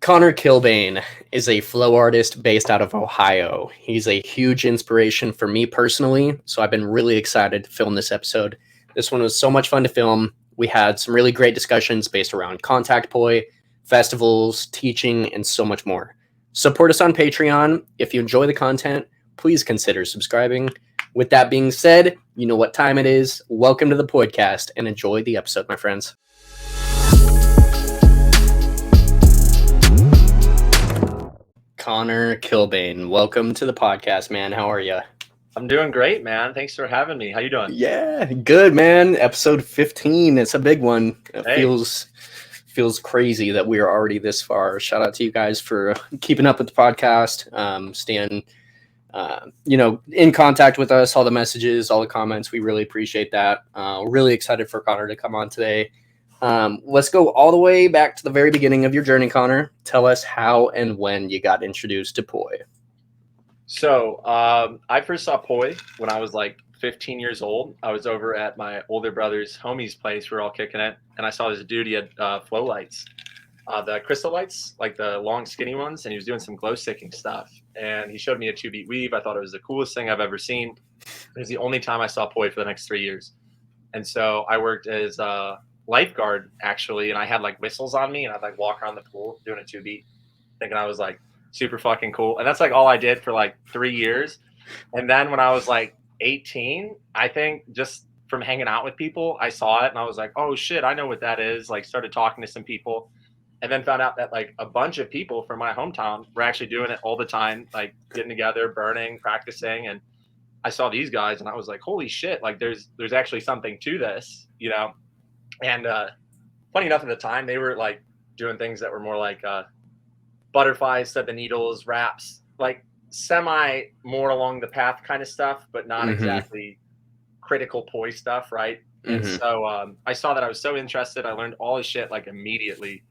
Conor Kilbane is a flow artist based out of Ohio. He's a huge inspiration for me personally, so I've been really excited to film this episode. This one was so much fun to film. We had some really great discussions based around contact poi, festivals, teaching, and so much more. Support us on Patreon. If you enjoy the content, please consider subscribing. With that being said, you know what time it is. Welcome to the Poidcast and enjoy the episode, my friends. Conor Kilbane, welcome to the podcast, man. How are you? I'm doing great, man. Thanks for having me. How you doing? Yeah, good, man. Episode 15. It's a big one. It feels crazy that we are already this far. Shout out to you guys for keeping up with the podcast, staying in contact with us, all the messages, all the comments. We really appreciate that. Really excited for Conor to come on today. Let's go all the way back to the very beginning of your journey, Conor. Tell us how and when you got introduced to poi. So I first saw poi when I was like 15 years old. I was over at my older brother's homie's place. We were all kicking it, and I saw this dude. He had flow lights, the crystal lights, like the long skinny ones, and he was doing some glow sticking stuff. And he showed me a 2-beat weave. I thought it was the coolest thing I've ever seen. It was the only time I saw poi for the next 3 years. And so I worked as lifeguard actually, and I had like whistles on me, and I'd like walk around the pool doing a 2-beat, thinking I was like super fucking cool. And that's like all I did for like 3 years. And then when I was like 18, I think just from hanging out with people, I saw it and I was like, oh shit, I know what that is. Like started talking to some people, and then found out that like a bunch of people from my hometown were actually doing it all the time, like getting together, burning, practicing. And I saw these guys and I was like, holy shit, like there's actually something to this, you know? And funny enough, at the time, they were like doing things that were more like butterflies, set the needles, wraps, like semi more along the path kind of stuff, but not exactly critical poi stuff, right? And so I saw that I was so interested. I learned all this shit like immediately.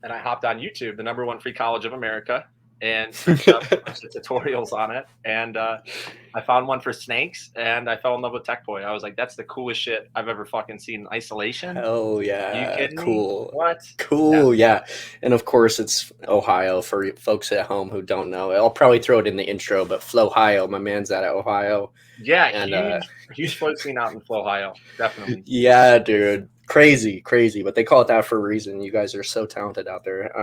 And I hopped on YouTube, the #1 free college of America, and searched up a bunch of tutorials on it. And I found one for snakes, and I fell in love with tech poi. I was like, that's the coolest shit I've ever fucking seen in isolation. Oh yeah. Are you kidding cool. me? What? Cool, yeah. And of course it's Ohio for folks at home who don't know. I'll probably throw it in the intro, but Flowhio, my man's out of Ohio. Yeah, and huge float scene out in Flowhio, definitely. Yeah, dude. Crazy, but they call it that for a reason. You guys are so talented out there.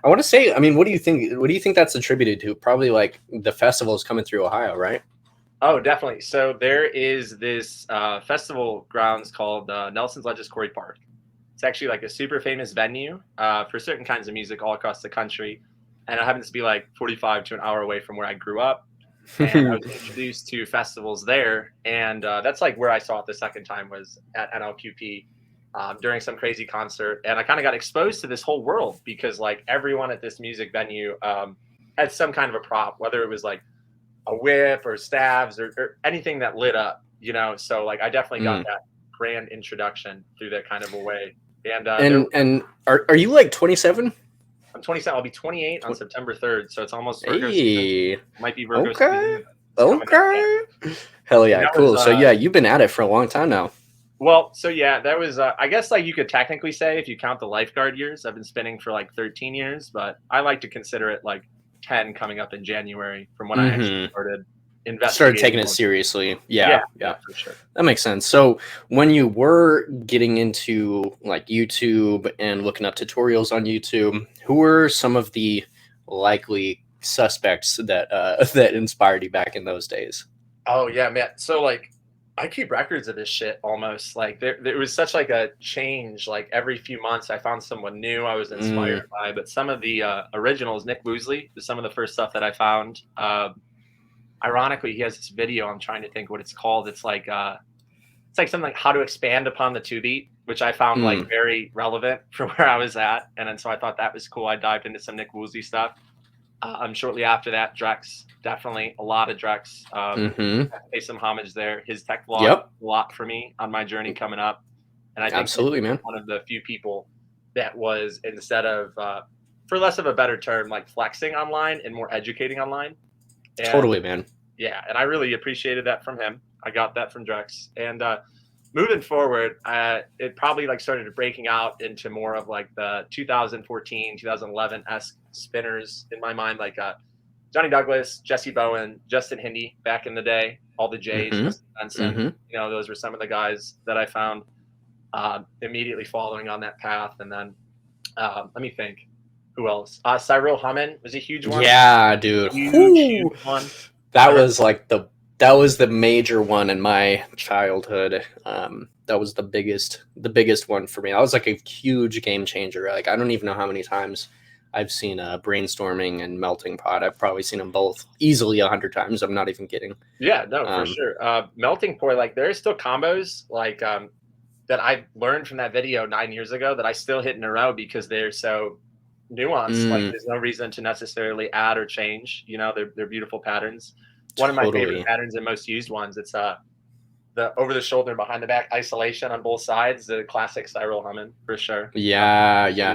I want to say, I mean, what do you think that's attributed to? Probably like the festivals coming through Ohio, right? Oh, definitely. So there is this festival grounds called Nelson's Ledges Quarry Park. It's actually like a super famous venue for certain kinds of music all across the country. And it happens to be like 45 to an hour away from where I grew up. And I was introduced to festivals there. And that's like where I saw it the second time was at NLQP during some crazy concert. And I kind of got exposed to this whole world because like everyone at this music venue had some kind of a prop, whether it was like a whip or staves or anything that lit up, you know? So like I definitely got that grand introduction through that kind of a way. And are you like 27? I'm 27. I'll be 28 on September 3rd. So it's almost Virgo season. Might be Virgo season. Okay. Hell yeah. Cool. So yeah, you've been at it for a long time now. Well, so yeah, that was, I guess like you could technically say if you count the lifeguard years, I've been spinning for like 13 years, but I like to consider it like 10 coming up in January from when I actually started taking it seriously. Yeah, for sure. That makes sense. So when you were getting into like YouTube and looking up tutorials on YouTube, who were some of the likely suspects that that inspired you back in those days? Oh yeah, man. So like I keep records of this shit almost. Like there was such like a change. Like every few months I found someone new I was inspired by. But some of the originals, Nick Woosley, was some of the first stuff that I found. Ironically, he has this video. I'm trying to think what it's called. It's like something like how to expand upon the 2-beat, which I found like very relevant for where I was at. And then so I thought that was cool. I dived into some Nick Woosley stuff. Shortly after that, Drex, definitely a lot of Drex. Pay some homage there. His tech vlog, a lot for me on my journey coming up. And I think absolutely, man, one of the few people that was, instead of, for less of a better term, like flexing online and more educating online. And, totally, man. Yeah, and I really appreciated that from him. I got that from Drex. And moving forward, it probably like started breaking out into more of like the 2014, 2011-esque spinners in my mind, like Johnny Douglas, Jesse Bowen, Justin Hindy back in the day, all the Jays, Mm-hmm. Justin Benson. Mm-hmm. You know, those were some of the guys that I found immediately following on that path. And then let me think, who else? Cyril Hammond was a huge one. Yeah, dude. Huge one. That was like that was the major one in my childhood. That was the biggest one for me. That was like a huge game changer. Like I don't even know how many times I've seen Brainstorming and Melting Pot. I've probably seen them both easily 100 times. I'm not even kidding. Yeah, no, for sure. Melting Point, like there's still combos like that I learned from that video 9 years ago that I still hit in a row because they're so nuanced. Like there's no reason to necessarily add or change. You know, they're beautiful patterns. One of my favorite patterns and most used ones. It's the over the shoulder, behind the back isolation on both sides. The classic Cyril Hammond for sure. Yeah.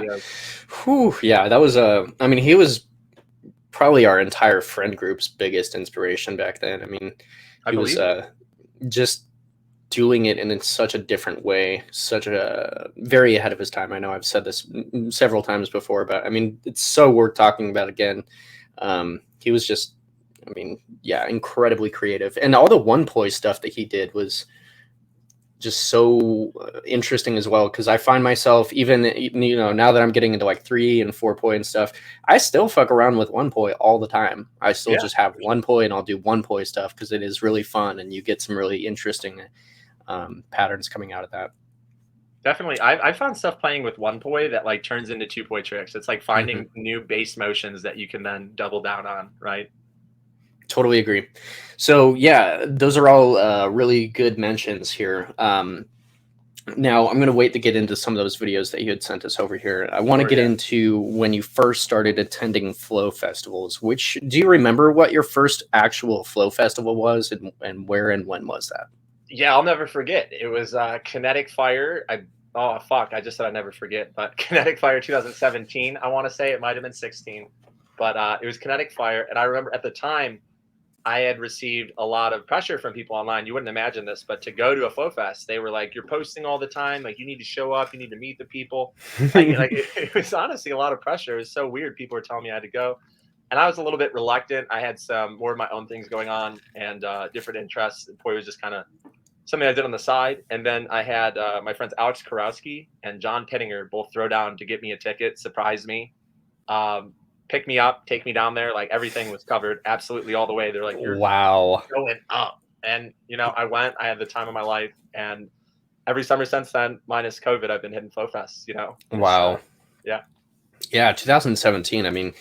Whew, yeah, that was I mean, he was probably our entire friend group's biggest inspiration back then. I mean, he was just doing it in such a different way, such a very ahead of his time. I know I've said this several times before, but I mean, it's so worth talking about again. He was just, I mean, yeah, incredibly creative. And all the one poi stuff that he did was just so interesting as well, because I find myself, even, you know, now that I'm getting into like 3 and 4 poi and stuff, I still fuck around with one poi all the time. I still just have one poi and I'll do one poi stuff because it is really fun and you get some really interesting patterns coming out of that. Definitely. I found stuff playing with one poi that like turns into 2 poi tricks. It's like finding new base motions that you can then double down on, right? Totally agree. So yeah, those are all really good mentions here. Now I'm going to wait to get into some of those videos that you had sent us over here. I want to get into when you first started attending flow festivals. Which, do you remember what your first actual flow festival was, and where and when was that? Yeah, I'll never forget. It was Kinetic Fire. I just said I never forget, but Kinetic Fire 2017. I want to say it might have been 16, but it was Kinetic Fire, and I remember at the time I had received a lot of pressure from people online. You wouldn't imagine this, but to go to a flow fest, they were like, "You're posting all the time. Like, you need to show up. You need to meet the people." It was honestly a lot of pressure. It was so weird. People were telling me I had to go, and I was a little bit reluctant. I had some more of my own things going on and different interests. Poi was just kind of something I did on the side. And then I had my friends Alex Karowski and John Pittinger both throw down to get me a ticket, surprise me. Pick me up, take me down there. Like everything was covered absolutely all the way. They're like, "You're going up." And, you know, I went, I had the time of my life. And every summer since then, minus COVID, I've been hitting flow fests, you know? Wow. Yeah. Yeah. 2017. I mean,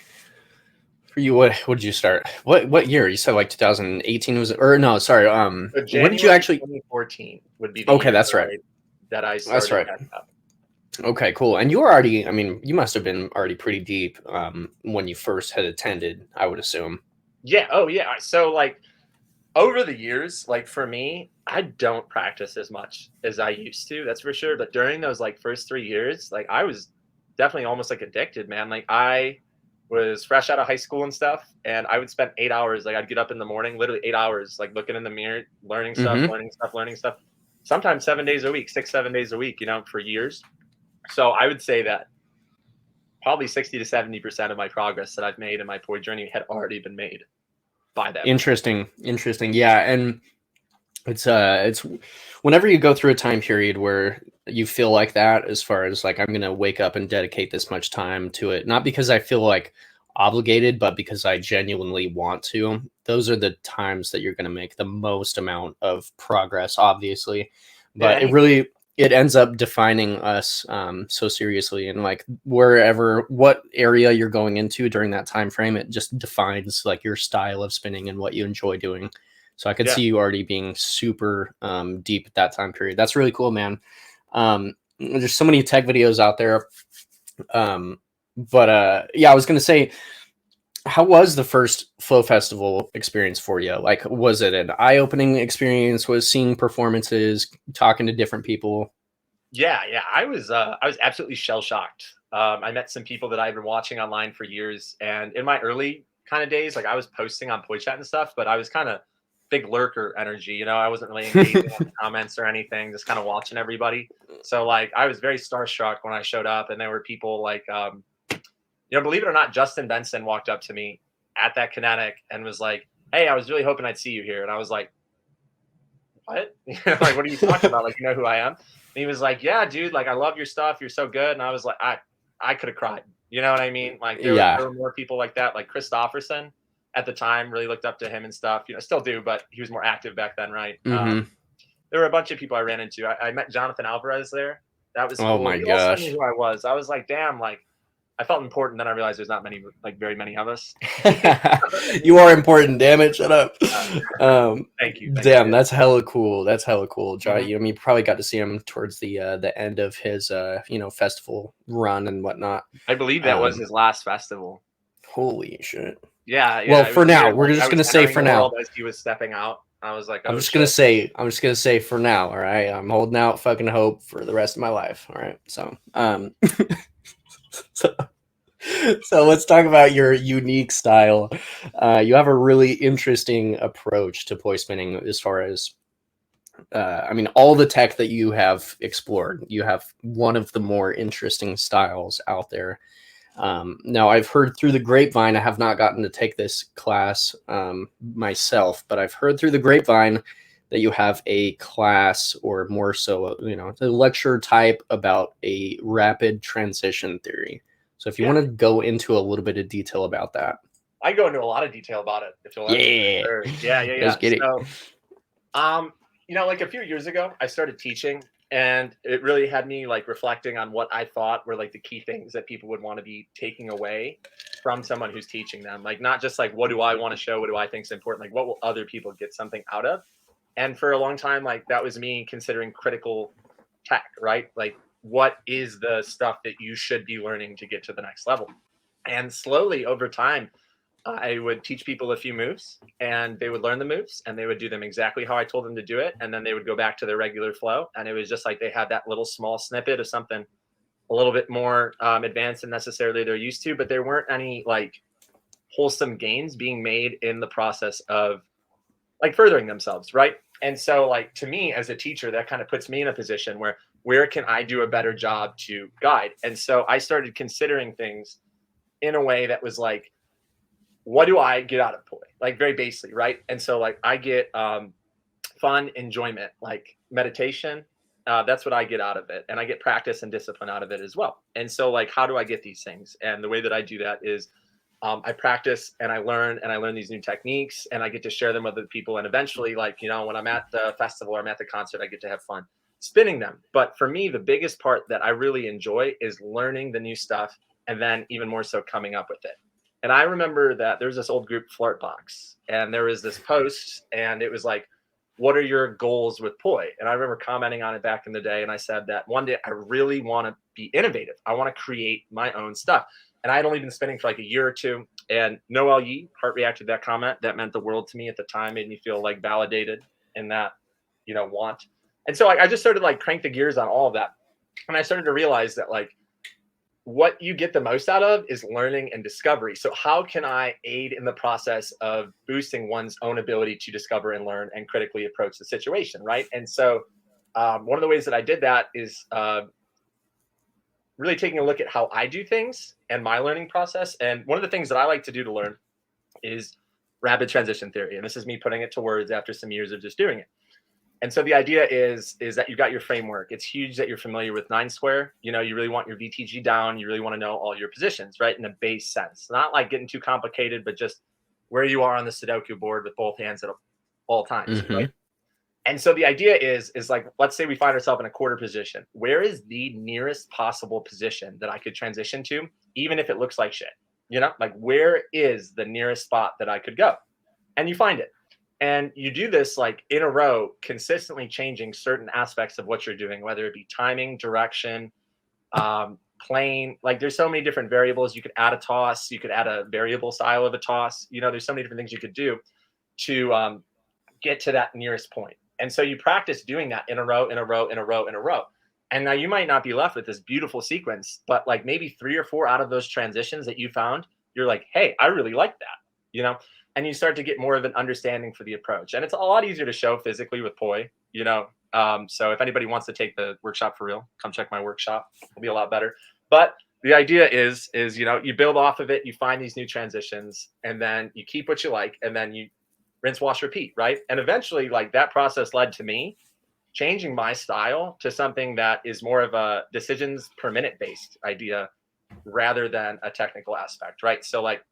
for you, what did you start? What year? You said like 2018 was, or no, sorry. When did you actually? 2014 would be the okay, that's right. That I started. That's right. Okay, cool. And you were already, I mean, you must have been already pretty deep when you first had attended, I would assume. Yeah. Oh, yeah. So, like, over the years, like, for me, I don't practice as much as I used to, that's for sure. But during those, like, first 3 years, like, I was definitely almost, like, addicted, man. Like, I was fresh out of high school and stuff, and I would spend 8 hours. Like, I'd get up in the morning, literally 8 hours, like, looking in the mirror, learning stuff. Sometimes 7 days a week, 6, 7 days a week, you know, for years. So I would say that probably 60 to 70% of my progress that I've made in my poi journey had already been made by that. Interesting. Yeah. And it's whenever you go through a time period where you feel like that, as far as like, I'm going to wake up and dedicate this much time to it, not because I feel like obligated, but because I genuinely want to, those are the times that you're going to make the most amount of progress, obviously. But it ends up defining us so seriously, and like what area you're going into during that time frame, it just defines like your style of spinning and what you enjoy doing. So I could see you already being super deep at that time period. That's really cool, man. There's so many tech videos out there. But yeah, I was going to say, how was the first flow festival experience for you? Like, was it an eye-opening experience? Was seeing performances, talking to different people? Yeah. I was absolutely shell-shocked. I met some people that I've been watching online for years. And in my early kind of days, like I was posting on PoiChat and stuff, but I was kind of big lurker energy. You know, I wasn't really engaging in the comments or anything, just kind of watching everybody. So like I was very starstruck when I showed up, and there were people like, you know, believe it or not, Justin Benson walked up to me at that Kinetic and was like, "Hey, I was really hoping I'd see you here." And I was like, "What? Like, what are you talking about? Like, you know who I am?" And he was like, "Yeah, dude, like I love your stuff. You're so good." And I was like, I could have cried. You know what I mean? Like there were more people like that, like Christopherson at the time, really looked up to him and stuff. You know, still do, but he was more active back then, right? There were a bunch of people I ran into. I met Jonathan Alvarez there. That was cool. Oh my He also gosh. knew who I was. I was like, damn, like I felt important. Then I realized there's not many, like very many of us. You are important, damn it. Shut up. Thank you. Damn, that's hella cool. That's hella cool. Mhm. You know, you probably got to see him towards the end of his you know, festival run and whatnot. I believe that was his last festival. Holy shit. Yeah. Well, it for was now, weird. we're Like, just I gonna was say entering for the now. world as he was stepping out. I was like, I'm oh, just shit. gonna say for now, all right? I'm holding out fucking hope for the rest of my life. All right. So so let's talk about your unique style. You have a really interesting approach to poi spinning as far as I mean, all the tech that you have explored, you have one of the more interesting styles out there. Now, I've heard through the grapevine, I have not gotten to take this class myself, but I've heard through the grapevine that you have a class, or more so, you know, a lecture type about a rapid transition theory. So if you want to go into a little bit of detail about that. I go into a lot of detail about it if you'll let me. Sure. Yeah. Let's get it. So, you know, like a few years ago, I started teaching, and it really had me like reflecting on what I thought were like the key things that people would want to be taking away from someone who's teaching them. Like not just like what do I want to show, what do I think is important, like what will other people get something out of? And for a long time, like that was me considering critical tech, right? Like what is the stuff that you should be learning to get to the next level? And slowly over time, I would teach people a few moves, and they would learn the moves, and they would do them exactly how I told them to do it. And then they would go back to their regular flow. And it was just like they had that little small snippet of something a little bit more advanced than necessarily they're used to, but there weren't any like wholesome gains being made in the process of like furthering themselves. Right. And so like to me as a teacher, that kind of puts me in a position where can I do a better job to guide? And so I started considering things in a way that was like, what do I get out of poi? Like very basically, right? And so like I get fun, enjoyment, like meditation. That's what I get out of it. And I get practice and discipline out of it as well. And so like, how do I get these things? And the way that I do that is I practice and I learn these new techniques, and I get to share them with other people. And eventually, like, you know, when I'm at the festival or I'm at the concert, I get to have fun spinning them. But for me, the biggest part that I really enjoy is learning the new stuff, and then even more so coming up with it. And I remember that there's this old group Flirtbox, and there was this post, and it was like, what are your goals with poi? And I remember commenting on it back in the day, and I said that one day I really want to be innovative. I want to create my own stuff. And I had only been spinning for like a year or two, and Noel Yee heart reacted to that comment. That meant the world to me at the time, made me feel like validated in that, you know, want. And so I just started like crank the gears on all of that. And I started to realize that like, what you get the most out of is learning and discovery. So how can I aid in the process of boosting one's own ability to discover and learn and critically approach the situation, right? And so one of the ways that I did that is really taking a look at how I do things and my learning process. And one of the things that I like to do to learn is rapid transition theory. And this is me putting it to words after some years of just doing it. And so the idea is that you've got your framework. It's huge that you're familiar with 9 square. You know, you really want your VTG down. You really want to know all your positions, right? In a base sense, not like getting too complicated, but just where you are on the Sudoku board with both hands at all times, right? And so the idea is like, let's say we find ourselves in a quarter position. Where is the nearest possible position that I could transition to, even if it looks like shit? You know, like where is the nearest spot that I could go? And you find it. And you do this like in a row, consistently changing certain aspects of what you're doing, whether it be timing, direction, plane. Like there's so many different variables. You could add a toss. You could add a variable style of a toss. You know, there's so many different things you could do to get to that nearest point. And so you practice doing that in a row, in a row, in a row, in a row. And now you might not be left with this beautiful sequence, but like maybe 3 or 4 out of those transitions that you found, you're like, hey, I really like that. you know, and you start to get more of an understanding for the approach. And it's a lot easier to show physically with poi, you know. So if anybody wants to take the workshop for real, come check my workshop. It'll be a lot better. But the idea is, you know, you build off of it, you find these new transitions, and then you keep what you like, and then you rinse, wash, repeat, right? And eventually, like, that process led to me changing my style to something that is more of a decisions per minute based idea rather than a technical aspect, right? So like,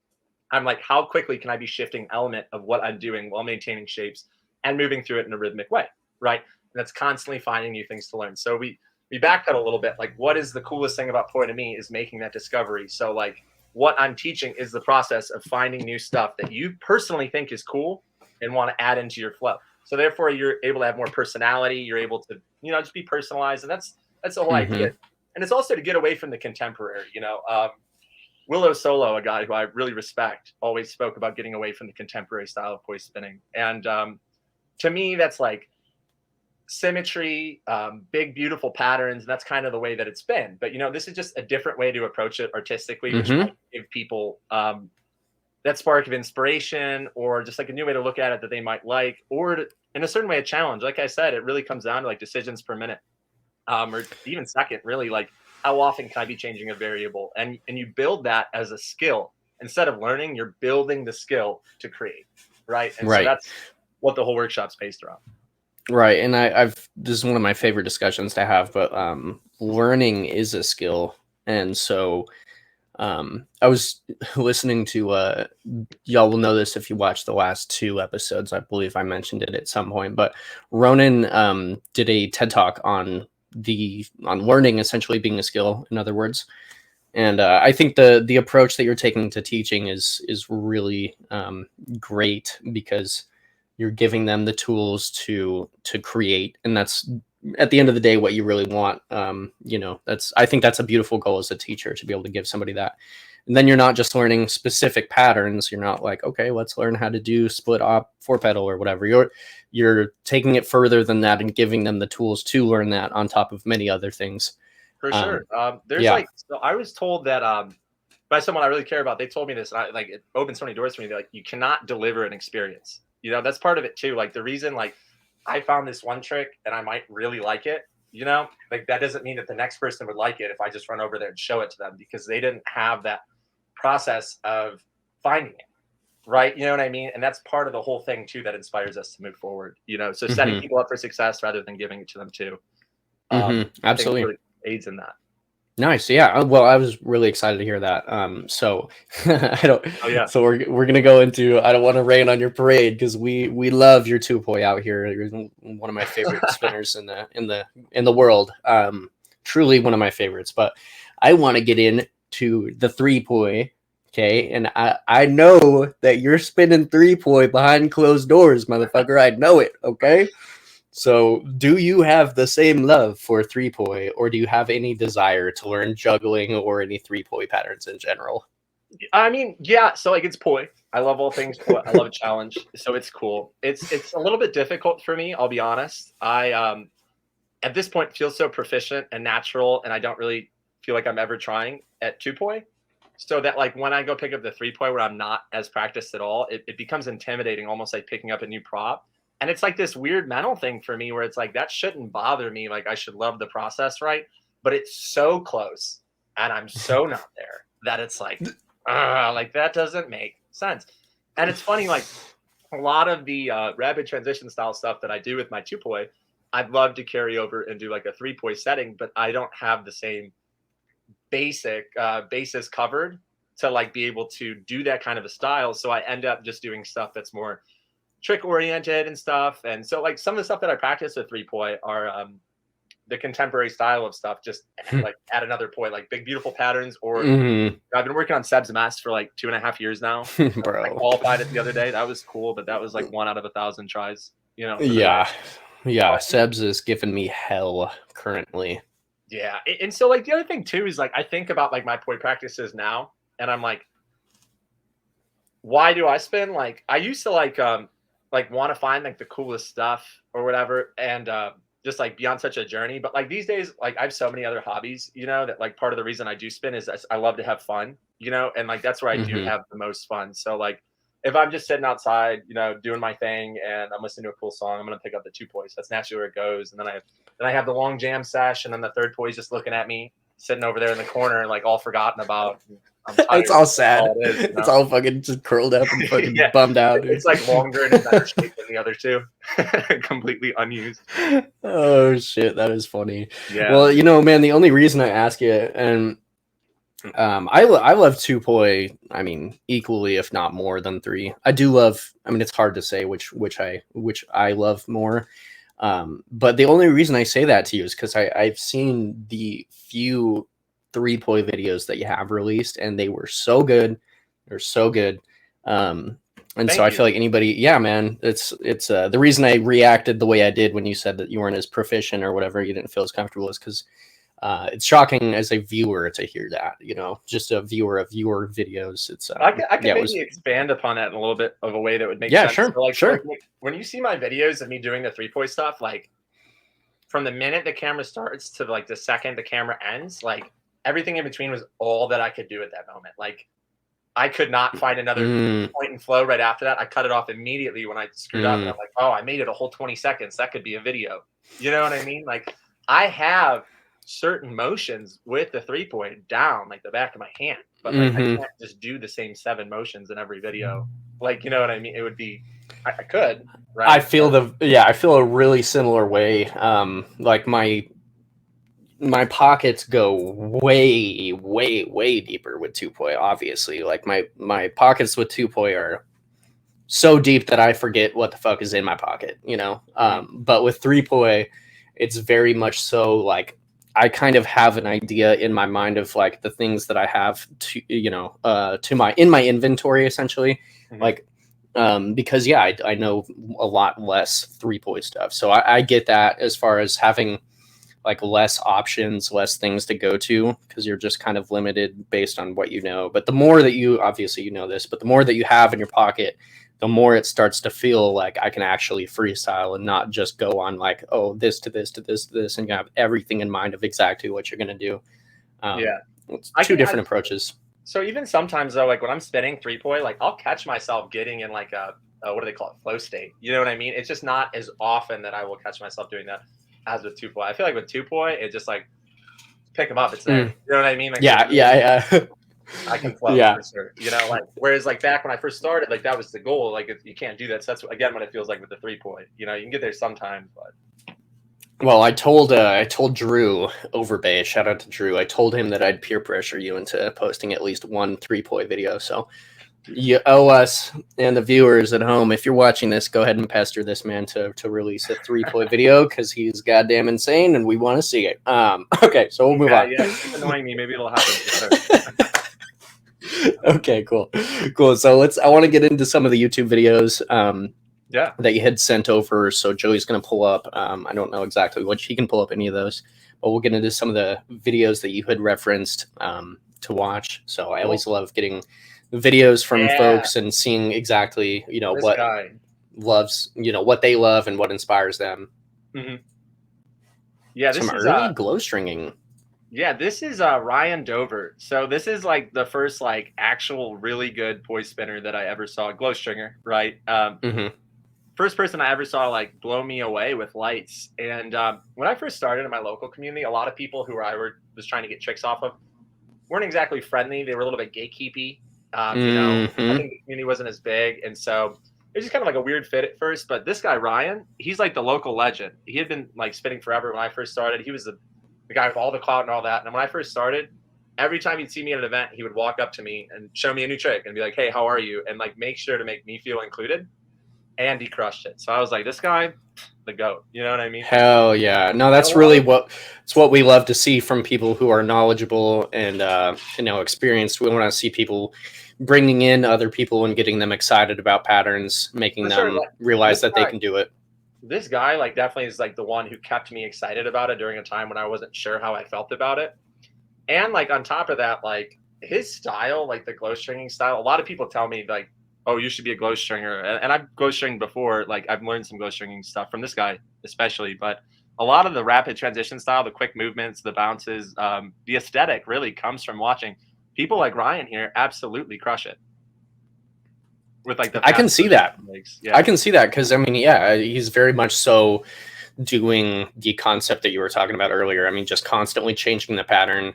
I'm like, how quickly can I be shifting element of what I'm doing while maintaining shapes and moving through it in a rhythmic way, right? And that's constantly finding new things to learn. So we back that a little bit. Like, what is the coolest thing about poi to me is making that discovery. So like, what I'm teaching is the process of finding new stuff that you personally think is cool and want to add into your flow. So therefore, you're able to have more personality. You're able to, you know, just be personalized, and that's the whole idea. And it's also to get away from the contemporary. You know, ʞᴏᴜ, a guy who I really respect, always spoke about getting away from the contemporary style of poi spinning. And to me, that's like symmetry, big, beautiful patterns. And that's kind of the way that it's been. But, you know, this is just a different way to approach it artistically, which might give people that spark of inspiration, or just like a new way to look at it that they might like, or in a certain way, a challenge. Like I said, it really comes down to like decisions per minute, or even second, really, like how often can I be changing a variable? And you build that as a skill. Instead of learning, you're building the skill to create, right? And so that's what the whole workshop's based around. Right. And this is one of my favorite discussions to have, but learning is a skill. And so I was listening to y'all will know this if you watch the last 2 episodes. I believe I mentioned it at some point, but Ronan did a TED talk on learning essentially being a skill, in other words. And I think the approach that you're taking to teaching is really great, because you're giving them the tools to create, and that's at the end of the day what you really want. You know, I think that's a beautiful goal as a teacher, to be able to give somebody that. And then you're not just learning specific patterns. You're not like, okay, let's learn how to do split op 4-pedal or whatever. You're taking it further than that and giving them the tools to learn that on top of many other things. For sure. There's like, so I was told that by someone I really care about. They told me this, and it opened so many doors for me. They're like, you cannot deliver an experience. You know, that's part of it too. Like, the reason, like, I found this one trick and I might really like it, you know, like, that doesn't mean that the next person would like it if I just run over there and show it to them, because they didn't have that process of finding it, right? You know what I mean? And that's part of the whole thing too that inspires us to move forward, you know. So setting people up for success rather than giving it to them too. Absolutely really aids in that. Nice. Yeah. Well, I was really excited to hear that. So I don't. Oh yeah. So we're gonna go into. I don't want to rain on your parade, because we love your 2-poi out here. You're one of my favorite spinners in the world. Truly one of my favorites. But I want to get into the 3-poi. Okay, and I know that you're spinning 3-poi behind closed doors, motherfucker. I know it. Okay. So do you have the same love for 3-poi, or do you have any desire to learn juggling or any 3-poi patterns in general? I mean, yeah. So like, it's poi. I love all things poi. I love a challenge. So it's cool. It's a little bit difficult for me, I'll be honest. I at this point feel so proficient and natural, and I don't really feel like I'm ever trying at 2-poi. So that, like, when I go pick up the 3-poi where I'm not as practiced at all, it becomes intimidating, almost like picking up a new prop. And it's like this weird mental thing for me where it's like, that shouldn't bother me. Like, I should love the process, right? But it's so close, and I'm so not there, that it's like that doesn't make sense. And it's funny, like, a lot of the rapid transition style stuff that I do with my 2-poi, I'd love to carry over and do like a 3-poi setting, but I don't have the same basis covered to like be able to do that kind of a style. So I end up just doing stuff that's more trick oriented and stuff. And so like, some of the stuff that I practice with 3-poi are the contemporary style of stuff, just like add another poi, like big beautiful patterns. Or I've been working on Seb's mess for like 2.5 years now. Bro, I qualified it the other day. That was cool, but that was like 1 out of 1,000 tries, you know. Yeah. Seb's is giving me hell currently. Yeah. And so like, the other thing too is like, I think about like my poi practices now, and I'm like, why do I spin? Like, I used to like want to find like the coolest stuff or whatever, and just like be on such a journey. But like, these days, like, I have so many other hobbies, you know, that like part of the reason I do spin is I love to have fun, you know, and like, that's where I do have the most fun. So like, if I'm just sitting outside, doing my thing, and I'm listening to a cool song, I'm gonna pick up the two poise. That's naturally where it goes. And then I have the long jam sesh, and then the third poise just looking at me, sitting over there in the corner, like all forgotten about. I'm tired. It's all sad. All it is, It's all fucking just curled up and fucking Yeah. bummed out. Dude. It's like longer and in better shape than the other two. Completely unused. Oh shit, that is funny. Yeah. Well, man, the only reason I ask you, and I love two poi. I mean, equally, if not more than three. I do love. I mean, it's hard to say which I love more. But the only reason I say that to you is because I've seen the few three poi videos that you have released, and they were so good. They're so good. And Thank so I you. feel like anybody, yeah, man, it's the reason I reacted the way I did when you said that you weren't as proficient or whatever, you didn't feel as comfortable, is because it's shocking as a viewer to hear that, just a viewer of your videos. It's I can maybe expand upon that in a little bit of a way that would make sense. Sure, So sure. When you see my videos of me doing the three point stuff, like from the minute the camera starts to like the second the camera ends, like everything in between was all that I could do at that moment. Like I could not find another point and flow right after that. I cut it off immediately when I screwed up. And I'm like, oh, I made it a whole 20 seconds. That could be a video. You know what I mean? Like I have certain motions with the 3-point down, like the back of my hand, but like I can't just do the same 7 motions in every video. Like, you know what I mean? It would be, I could, right? I feel a really similar way. Like my pockets go way, way, way deeper with 2-poi, obviously. Like my pockets with 2-poi are so deep that I forget what the fuck is in my pocket, but with 3-poi, it's very much so like I kind of have an idea in my mind of like the things that I have to, in my inventory, essentially. Like, because I know a lot less 3-poi stuff. So I get that as far as having like less options, less things to go to, because you're just kind of limited based on what you know. But the more that you, obviously you know this, but the more that you have in your pocket, the more it starts to feel like I can actually freestyle and not just go on like, oh, this to this to this to this, and you have everything in mind of exactly what you're going to do. It's two different approaches. So even sometimes though, like when I'm spinning 3-poi, like I'll catch myself getting in like a what do they call it, flow state? You know what I mean? It's just not as often that I will catch myself doing that as with 2-poi. I feel like with 2-poi, it just like pick them up. It's there. You know what I mean? Like, yeah. I can flow for sure. Like whereas like back when I first started, like that was the goal. Like you can't do that. So that's again what it feels like with the 3-poi. You can get there sometimes, but. Well, I told Drew Overbay, shout out to Drew. I told him that I'd peer pressure you into posting at least one 3-poi video. So you owe us and the viewers at home, if you're watching this, go ahead and pester this man to release a 3-poi video, because he's goddamn insane and we want to see it. Okay, so we'll move on. Yeah, keep annoying me. Maybe it'll happen. Okay, cool. So I want to get into some of the YouTube videos that you had sent over. So Joey's going to pull up. I don't know exactly what he can pull up any of those, but we'll get into some of the videos that you had referenced to watch. So I always love getting videos from folks and seeing exactly, what loves, what they love and what inspires them. Yeah, this some is early glow stringing. Yeah, this is Ryan Dover. So this is like the first like actual really good poi spinner that I ever saw, glow stringer, right? First person I ever saw like blow me away with lights. And when I first started in my local community, a lot of people who I was trying to get tricks off of weren't exactly friendly. They were a little bit gatekeepy. I think the community wasn't as big, and so it was just kind of like a weird fit at first. But this guy Ryan, he's like the local legend. He had been like spinning forever when I first started. He was the guy with all the clout and all that. And when I first started, every time he'd see me at an event, he would walk up to me and show me a new trick and be like, "Hey, how are you?" And like make sure to make me feel included. And he crushed it. So I was like, this guy, the GOAT. You know what I mean? Hell yeah. No, that's really what we love to see from people who are knowledgeable and experienced. We want to see people bringing in other people and getting them excited about patterns, making them realize that they can do it. This guy like definitely is like the one who kept me excited about it during a time when I wasn't sure how I felt about it. And like on top of that, like his style, like the glow stringing style, a lot of people tell me like, oh, you should be a glow stringer. And I've glow stringed before. Like I've learned some glow stringing stuff from this guy, especially. But a lot of the rapid transition style, the quick movements, the bounces, the aesthetic really comes from watching people like Ryan here absolutely crush it. with like the. I can see that. Yeah. I can see that because I mean, yeah, he's very much so doing the concept that you were talking about earlier. I mean, just constantly changing the pattern.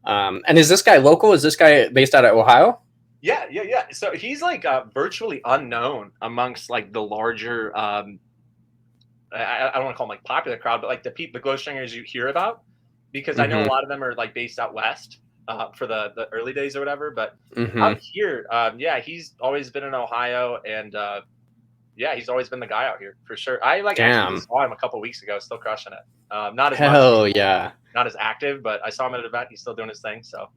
And is this guy local? Is this guy based out of Ohio? Yeah. So he's like virtually unknown amongst like the larger. I don't want to call them like popular crowd, but like the glow stringers you hear about, because I know a lot of them are like based out west for the early days or whatever. But out here, he's always been in Ohio, and he's always been the guy out here for sure. I like actually saw him a couple weeks ago, still crushing it. Not as much, not as active, but I saw him at an event. He's still doing his thing. So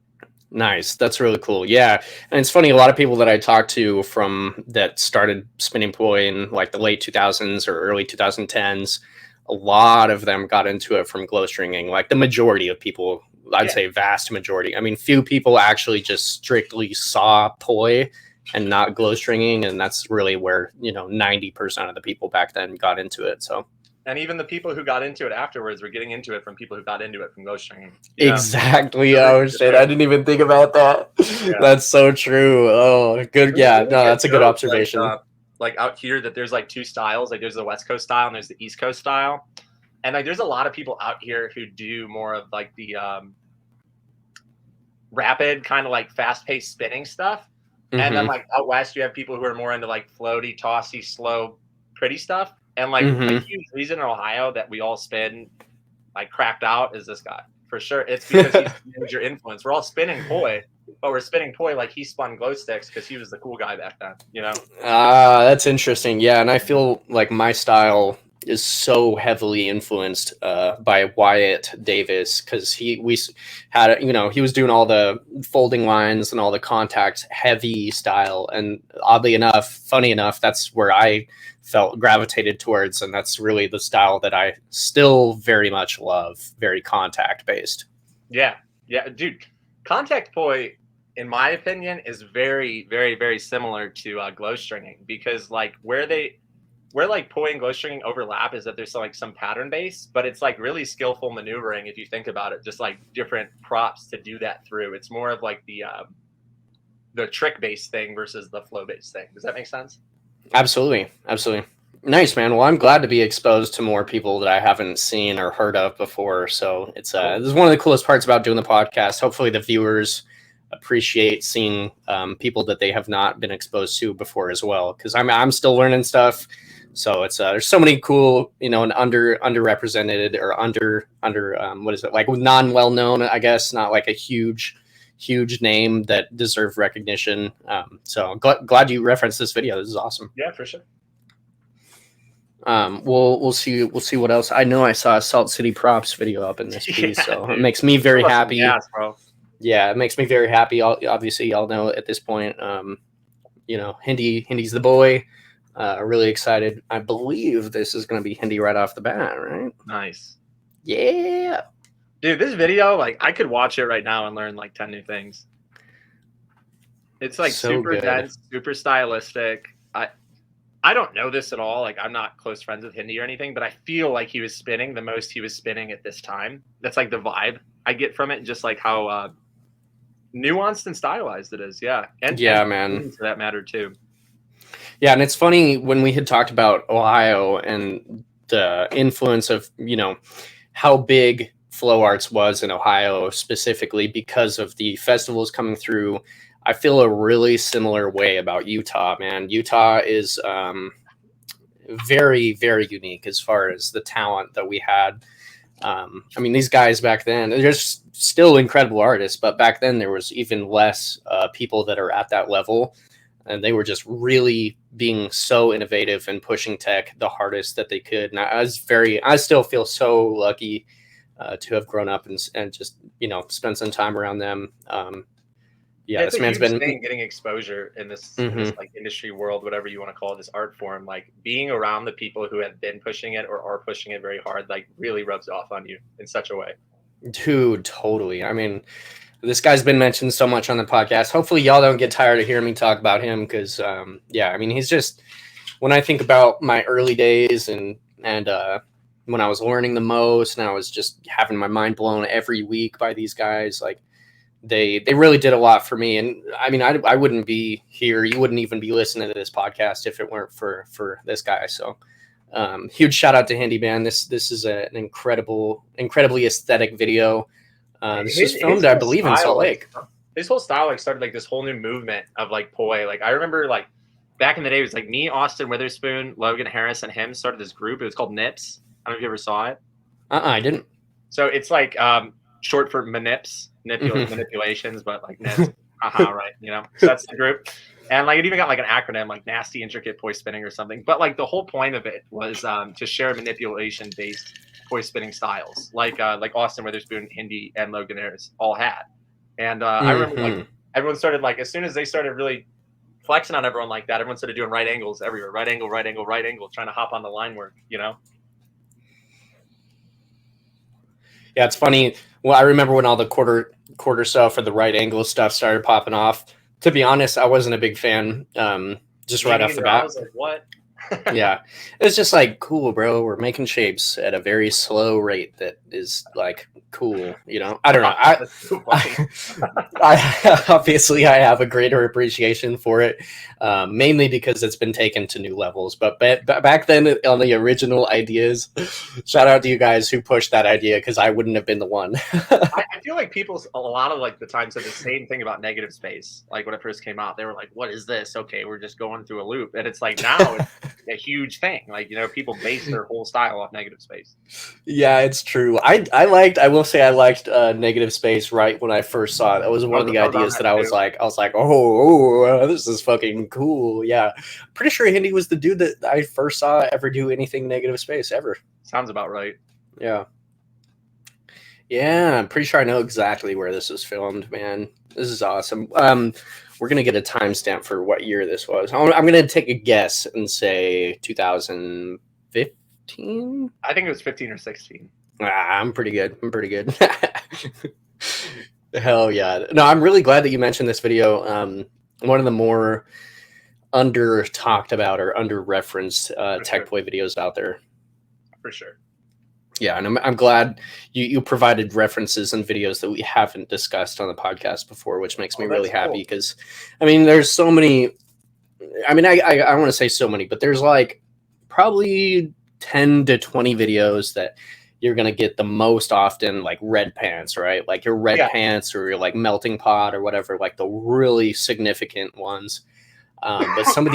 nice. That's really cool. Yeah, and it's funny. A lot of people that I talked to from that started spinning poi in like the late 2000s or early 2010s, a lot of them got into it from glow stringing. Like the majority of people, I'd say vast majority. I mean, few people actually just strictly saw poi and not glow stringing, and that's really where 90% of the people back then got into it. So, and even the people who got into it afterwards were getting into it from people who got into it from glow stringing. Exactly. Oh shit, I didn't even think about that. That's so true. Oh, good. Yeah, no, that's a good observation. Like out here, that there's like two styles. Like there's the West Coast style and there's the East Coast style, and like there's a lot of people out here who do more of like the rapid kind of like fast-paced spinning stuff. And then like out west, you have people who are more into like floaty, tossy, slow, pretty stuff. And like a huge reason in Ohio that we all spin like cracked out is this guy for sure. It's because he's a major influence. We're all spinning poi, but we're spinning poi like he spun glow sticks because he was the cool guy back then. That's interesting. Yeah, and I feel like my style is so heavily influenced by Wyatt Davis because he was doing all the folding lines and all the contact heavy style, and oddly enough, funny enough, that's where I felt gravitated towards, and that's really the style that I still very much love, very contact based. Yeah, dude, contact poi in my opinion is very, very, very similar to glow stringing, because like where like poi and glow stringing overlap is that there's some pattern base, but it's like really skillful maneuvering if you think about it, just like different props to do that through. It's more of like the trick based thing versus the flow based thing. Does that make sense? Absolutely. Nice, man. Well, I'm glad to be exposed to more people that I haven't seen or heard of before. So it's this is one of the coolest parts about doing the podcast. Hopefully the viewers appreciate seeing people that they have not been exposed to before as well, because I'm still learning stuff. So it's there's so many cool, and underrepresented or under what is it, like non well known, I guess, not like a huge name that deserve recognition. So glad you referenced this video. This is awesome. Yeah, for sure. We'll see what else. I know I saw a Salt City Props video up in this piece, so it makes me very happy. Bro. Yeah, it makes me very happy. Obviously, y'all know at this point, Hindy's the boy. Really excited. I believe this is going to be Hindi right off the bat, right? Nice. Yeah. Dude, this video, like, I could watch it right now and learn like 10 new things. It's like so super dense, super stylistic. I don't know this at all. Like, I'm not close friends with Hindi or anything, but I feel like he was spinning the most he was spinning at this time. That's like the vibe I get from it, and just like how nuanced and stylized it is. Yeah. And man, for that matter too. Yeah, and it's funny when we had talked about Ohio and the influence of, how big flow arts was in Ohio specifically because of the festivals coming through. I feel a really similar way about Utah, man. Utah is very, very unique as far as the talent that we had. I mean, these guys back then, they're still incredible artists, but back then there was even less people that are at that level. And they were just really being so innovative and pushing tech the hardest that they could. And I still feel so lucky to have grown up and just, spend some time around them. This man's been getting exposure in this like industry world, whatever you want to call it, this art form. Like being around the people who have been pushing it or are pushing it very hard, like really rubs off on you in such a way. Dude, totally. I mean, this guy's been mentioned so much on the podcast. Hopefully y'all don't get tired of hearing me talk about him because, I mean, he's just, when I think about my early days and when I was learning the most and I was just having my mind blown every week by these guys, like they really did a lot for me. And I mean, I wouldn't be here. You wouldn't even be listening to this podcast if it weren't for this guy. So huge shout out to Handyman. This is an incredibly aesthetic video. This was filmed, I believe, in Salt Lake. His whole style like started like this whole new movement of like poi. Like I remember like back in the day, it was like me, Austin Witherspoon, Logan Harris, and him started this group. It was called Nips. I don't know if you ever saw it. I didn't. So it's like short for manipulations, but like Nips. Right. You know, so that's the group. And like it even got like an acronym, like nasty, intricate poi spinning or something. But like the whole point of it was to share manipulation-based poi spinning styles, like Austin Witherspoon, Hindi, and Logan Harris all had. And I remember like everyone started like as soon as they started really flexing on everyone like that, everyone started doing right angles everywhere, right angle, trying to hop on the line work, you know? Yeah, it's funny. Well, I remember when all the quarter stuff for the right angle stuff started popping off. To be honest, I wasn't a big fan. Just right off the bat. I was like, what? Yeah, it's just like, cool, bro. We're making shapes at a very slow rate that is like cool. You know, I don't know. I obviously I have a greater appreciation for it, mainly because it's been taken to new levels. But back then on the original ideas, shout out to you guys who pushed that idea because I wouldn't have been the one. I feel like people a lot of like the time said the same thing about negative space. Like when it first came out, they were like, "What is this? Okay, we're just going through a loop," and it's like now it's a huge thing. Like, you know, people base their whole style off negative space. Yeah, it's true. I will say I liked negative space right when I first saw it. That was one of the ideas that I was like, oh, this is fucking cool. Yeah. Pretty sure Hindi was the dude that I first saw ever do anything negative space ever. Sounds about right. Yeah. Yeah, I'm pretty sure I know exactly where this was filmed, man. This is awesome. We're going to get a timestamp for what year this was. I'm going to take a guess and say 2015. I think it was 15 or 16. I'm pretty good. Hell yeah. No, I'm really glad that you mentioned this video. One of the more under talked about or under referenced tech poi videos out there. For sure. Yeah, and I'm glad you provided references and videos that we haven't discussed on the podcast before, which makes me really happy because, I mean, there's so many. I mean, I want to say so many, but there's like probably 10 to 20 videos that you're going to get the most often, like red pants, right? Like your red pants or your like melting pot or whatever, like the really significant ones. But some of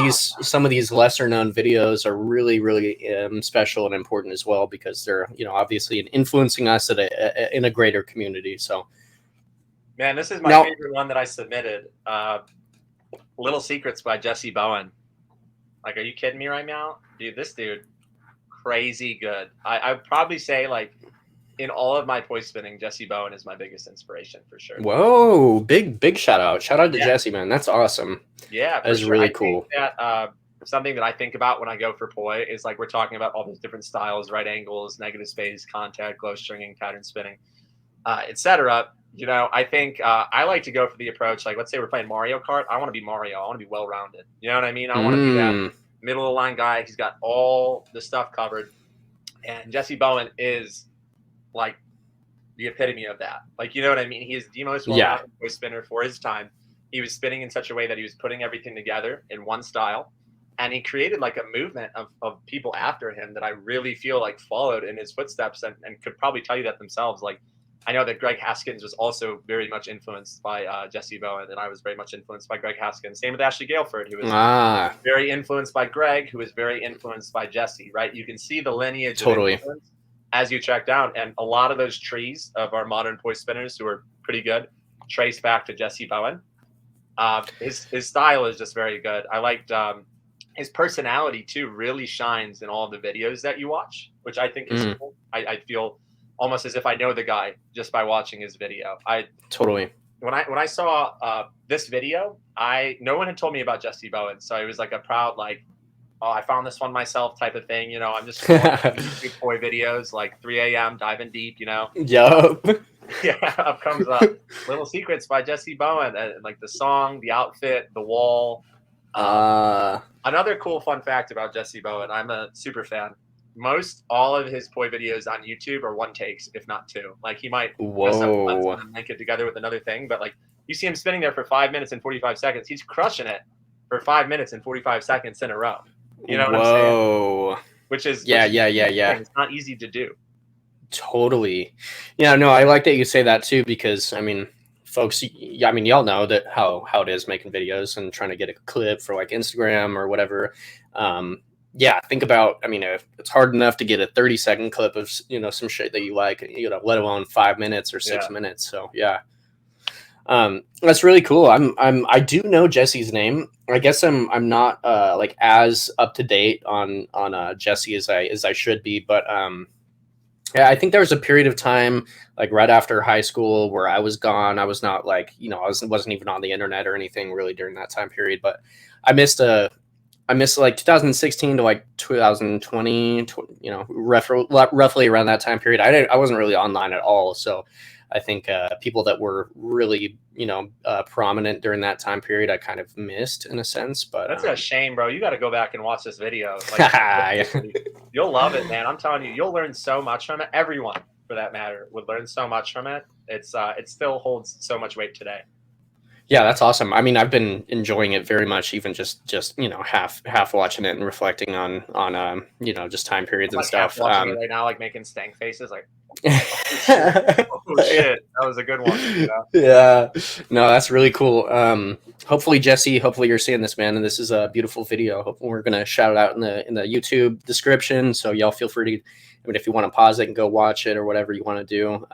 these lesser known videos are really, really special and important as well because they're, you know, obviously influencing us in a greater community. So, man, this is my favorite one that I submitted. Little Secrets by Jesse Bowen. Like, are you kidding me right now? Dude, this dude, crazy good. I'd probably say like in all of my poi spinning, Jesse Bowen is my biggest inspiration for sure. Whoa, big shout out to Jesse, man. That's awesome. Yeah, that's really cool. That, something that I think about when I go for poi is like we're talking about all these different styles, right angles, negative space, contact, glow stringing, pattern spinning, etc. You know, I think I like to go for the approach. Like, let's say we're playing Mario Kart. I want to be Mario. I want to be well rounded. You know what I mean? I want to be that middle of the line guy. He's got all the stuff covered, and Jesse Bowen is like the epitome of that. Like, you know what I mean? He is the most well-rounded poi spinner for his time. He was spinning in such a way that he was putting everything together in one style. And he created like a movement of people after him that I really feel like followed in his footsteps and could probably tell you that themselves. Like, I know that Greg Haskins was also very much influenced by Jesse Bowen, and I was very much influenced by Greg Haskins. Same with Ashley Galeford, who was very influenced by Greg, who was very influenced by Jesse, right? You can see the lineage of influence as you check down. And a lot of those trees of our modern poi spinners who are pretty good trace back to Jesse Bowen. His style is just very good. I liked his personality too really shines in all the videos that you watch, which I think is cool. I feel almost as if I know the guy just by watching his video. When I saw this video, no one had told me about Jesse Bowen, so it was like a proud like, oh, I found this one myself type of thing. You know, I'm just watching YouTube poi videos like 3 a.m. diving deep. You know. Yup. Yeah, up comes Little Secrets by Jesse Bowen, and like the song, the outfit, the wall. Another cool fun fact about Jesse Bowen, I'm a super fan. most all of his poi videos on YouTube are one takes, if not two. Like he might mess up Whoa. and link it together with another thing, but like you see him spinning there for 5 minutes and 45 seconds. He's crushing it for 5 minutes and 45 seconds in a row. You know what I'm saying? Whoa. Which is Yeah. It's not easy to do. Totally. Yeah, no, I like that you say that too, because I mean, folks, I mean, y'all know that how it is making videos and trying to get a clip for like Instagram or whatever. Yeah, think about, I mean, if it's hard enough to get a 30-second clip of, you know, some shit that you like, you know, let alone 5 minutes or 6 minutes. So yeah. That's really cool. I do know Jesse's name. I guess I'm not like as up to date on Jesse as I should be, but yeah, I think there was a period of time like right after high school where I was gone. I was not like, you know, I wasn't even on the internet or anything really during that time period, but I missed like 2016 to like 2020, you know, roughly around that time period. I wasn't really online at all. So I think people that were really, you know, prominent during that time period, I kind of missed in a sense. But that's a shame, bro. You got to go back and watch this video. Like, you'll love it, man. I'm telling you, you'll learn so much from it. Everyone, for that matter, would learn so much from it. It still holds so much weight today. Yeah, that's awesome. I mean, I've been enjoying it very much, even just you know, half watching it and reflecting on you know, just time periods and stuff. Watching it right now, like making stank faces, like oh shit, that was a good one. You know? Yeah, no, that's really cool. Hopefully, Jesse, hopefully you're seeing this, man, and this is a beautiful video. Hopefully, we're gonna shout it out in the YouTube description, so y'all feel free to. I mean, if you want to pause it and go watch it or whatever you want to do,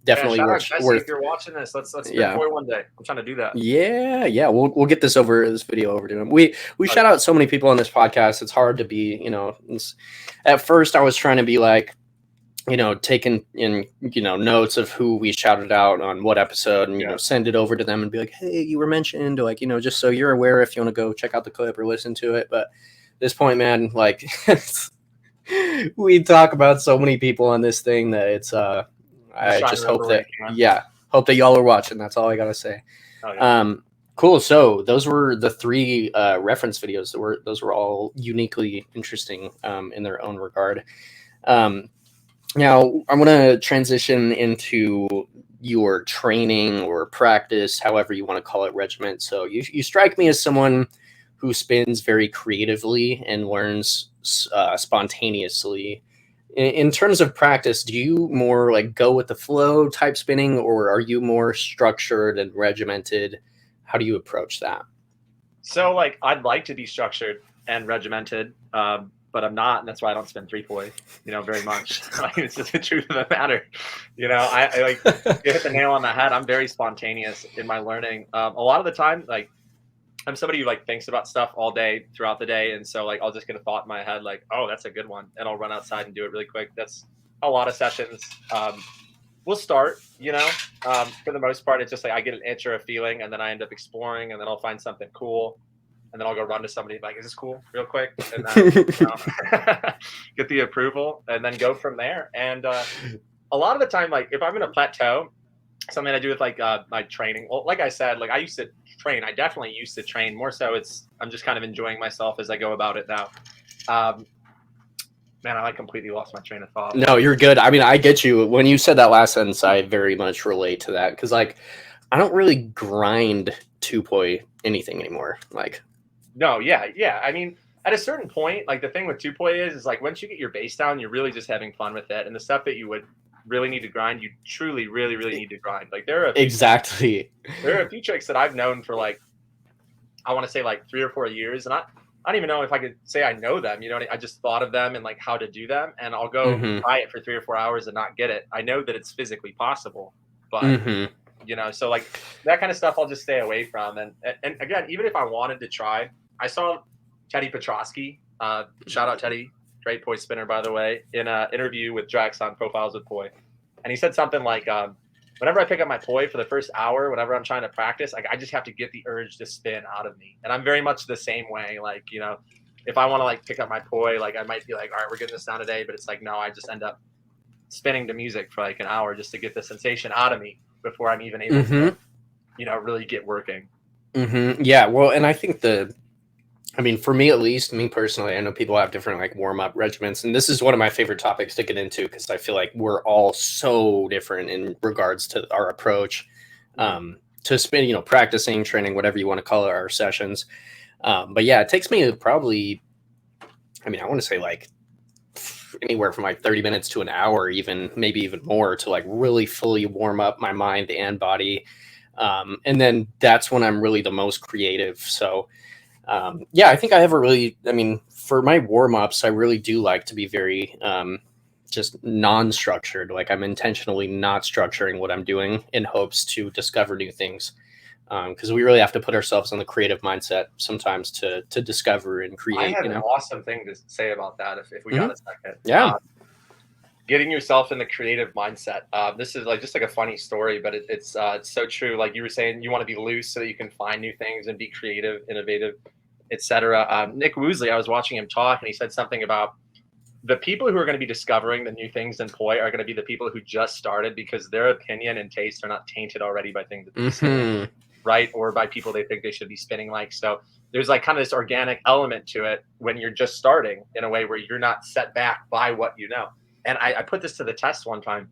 definitely worth. If you're watching this, let's spin boy one day. I'm trying to do that. Yeah, we'll get this video over to him. We shout out so many people on this podcast. It's hard to be, you know. At first, I was trying to be like, you know, taking in, you know, notes of who we shouted out on what episode, and you know, send it over to them and be like, hey, you were mentioned, or like, you know, just so you're aware if you want to go check out the clip or listen to it. But at this point, man, like. We talk about so many people on this thing that it's I just hope that hope that y'all are watching. That's all I gotta say. Oh, yeah. Cool. So those were the 3 reference videos. Those were all uniquely interesting in their own regard. Now I'm gonna transition into your training or practice, however you want to call it, regiment. So you strike me as someone who spins very creatively and learns spontaneously. In terms of practice, do you more like go with the flow type spinning, or are you more structured and regimented? How do you approach that? So like, I'd like to be structured and regimented, but I'm not, and that's why I don't spin 3-poi, you know, very much. Like, it's just the truth of the matter. You know, I like, you hit the nail on the head. I'm very spontaneous in my learning. A lot of the time, like, I'm somebody who like thinks about stuff all day throughout the day. And so like, I'll just get a thought in my head, like, oh, that's a good one. And I'll run outside and do it really quick. That's a lot of sessions. We'll start, you know, for the most part, it's just like, I get an itch or a feeling, and then I end up exploring, and then I'll find something cool. And then I'll go run to somebody like, is this cool? Real quick. And then, you know, get the approval and then go from there. And a lot of the time, like if I'm in a plateau, something I do with like my training. Well, like I said, like I used to train. I definitely used to train more so. I'm just kind of enjoying myself as I go about it now. Man, I like completely lost my train of thought. No, you're good. I mean, I get you. When you said that last sentence, I very much relate to that, because like I don't really grind 2-poi anything anymore. Like, no, yeah. I mean, at a certain point, like the thing with 2-poi is like once you get your base down, you're really just having fun with it, and the stuff that you would really need to grind, you truly really need to grind. Like there are a few tricks that I've known for like, I want to say like 3 or 4 years, and I don't even know if I could say I know them. You know, I just thought of them and like how to do them, and I'll go try it for 3 or 4 hours and not get it. I know that it's physically possible, but you know, so like that kind of stuff I'll just stay away from. And again, even if I wanted to try, I saw Teddy Petrosky, shout out Teddy, great poi spinner, by the way, in an interview with Drax on Profiles with Poi. And he said something like, whenever I pick up my poi for the first hour, whenever I'm trying to practice, like I just have to get the urge to spin out of me. And I'm very much the same way. Like, you know, if I want to like pick up my poi, like I might be like, all right, we're getting this down today. But it's like, no, I just end up spinning to music for like an hour just to get the sensation out of me before I'm even able to, you know, really get working. Yeah, well, and I think I mean, for me at least, me personally, I know people have different like warm up regimens, and this is one of my favorite topics to get into because I feel like we're all so different in regards to our approach to spin, practicing, training, whatever you want to call it, our sessions. But yeah, it takes me probably, I mean, I want to say like anywhere from like 30 minutes to an hour, even maybe even more, to like really fully warm up my mind and body. And then that's when I'm really the most creative. So yeah, I think I have for my warm-ups, I really do like to be very just non-structured. Like I'm intentionally not structuring what I'm doing in hopes to discover new things. Because we really have to put ourselves in the creative mindset sometimes to discover and create. I have an awesome thing to say about that if we got a second. Yeah. Getting yourself in the creative mindset. This is just like a funny story, but it's so true. Like you were saying, you want to be loose so that you can find new things and be creative, innovative, etc. Nick Woosley, I was watching him talk, and he said something about the people who are going to be discovering the new things in poi are going to be the people who just started, because their opinion and taste are not tainted already by things that they spin, right? Or by people they think they should be spinning like. So there's like kind of this organic element to it when you're just starting, in a way where you're not set back by what you know. And I put this to the test one time.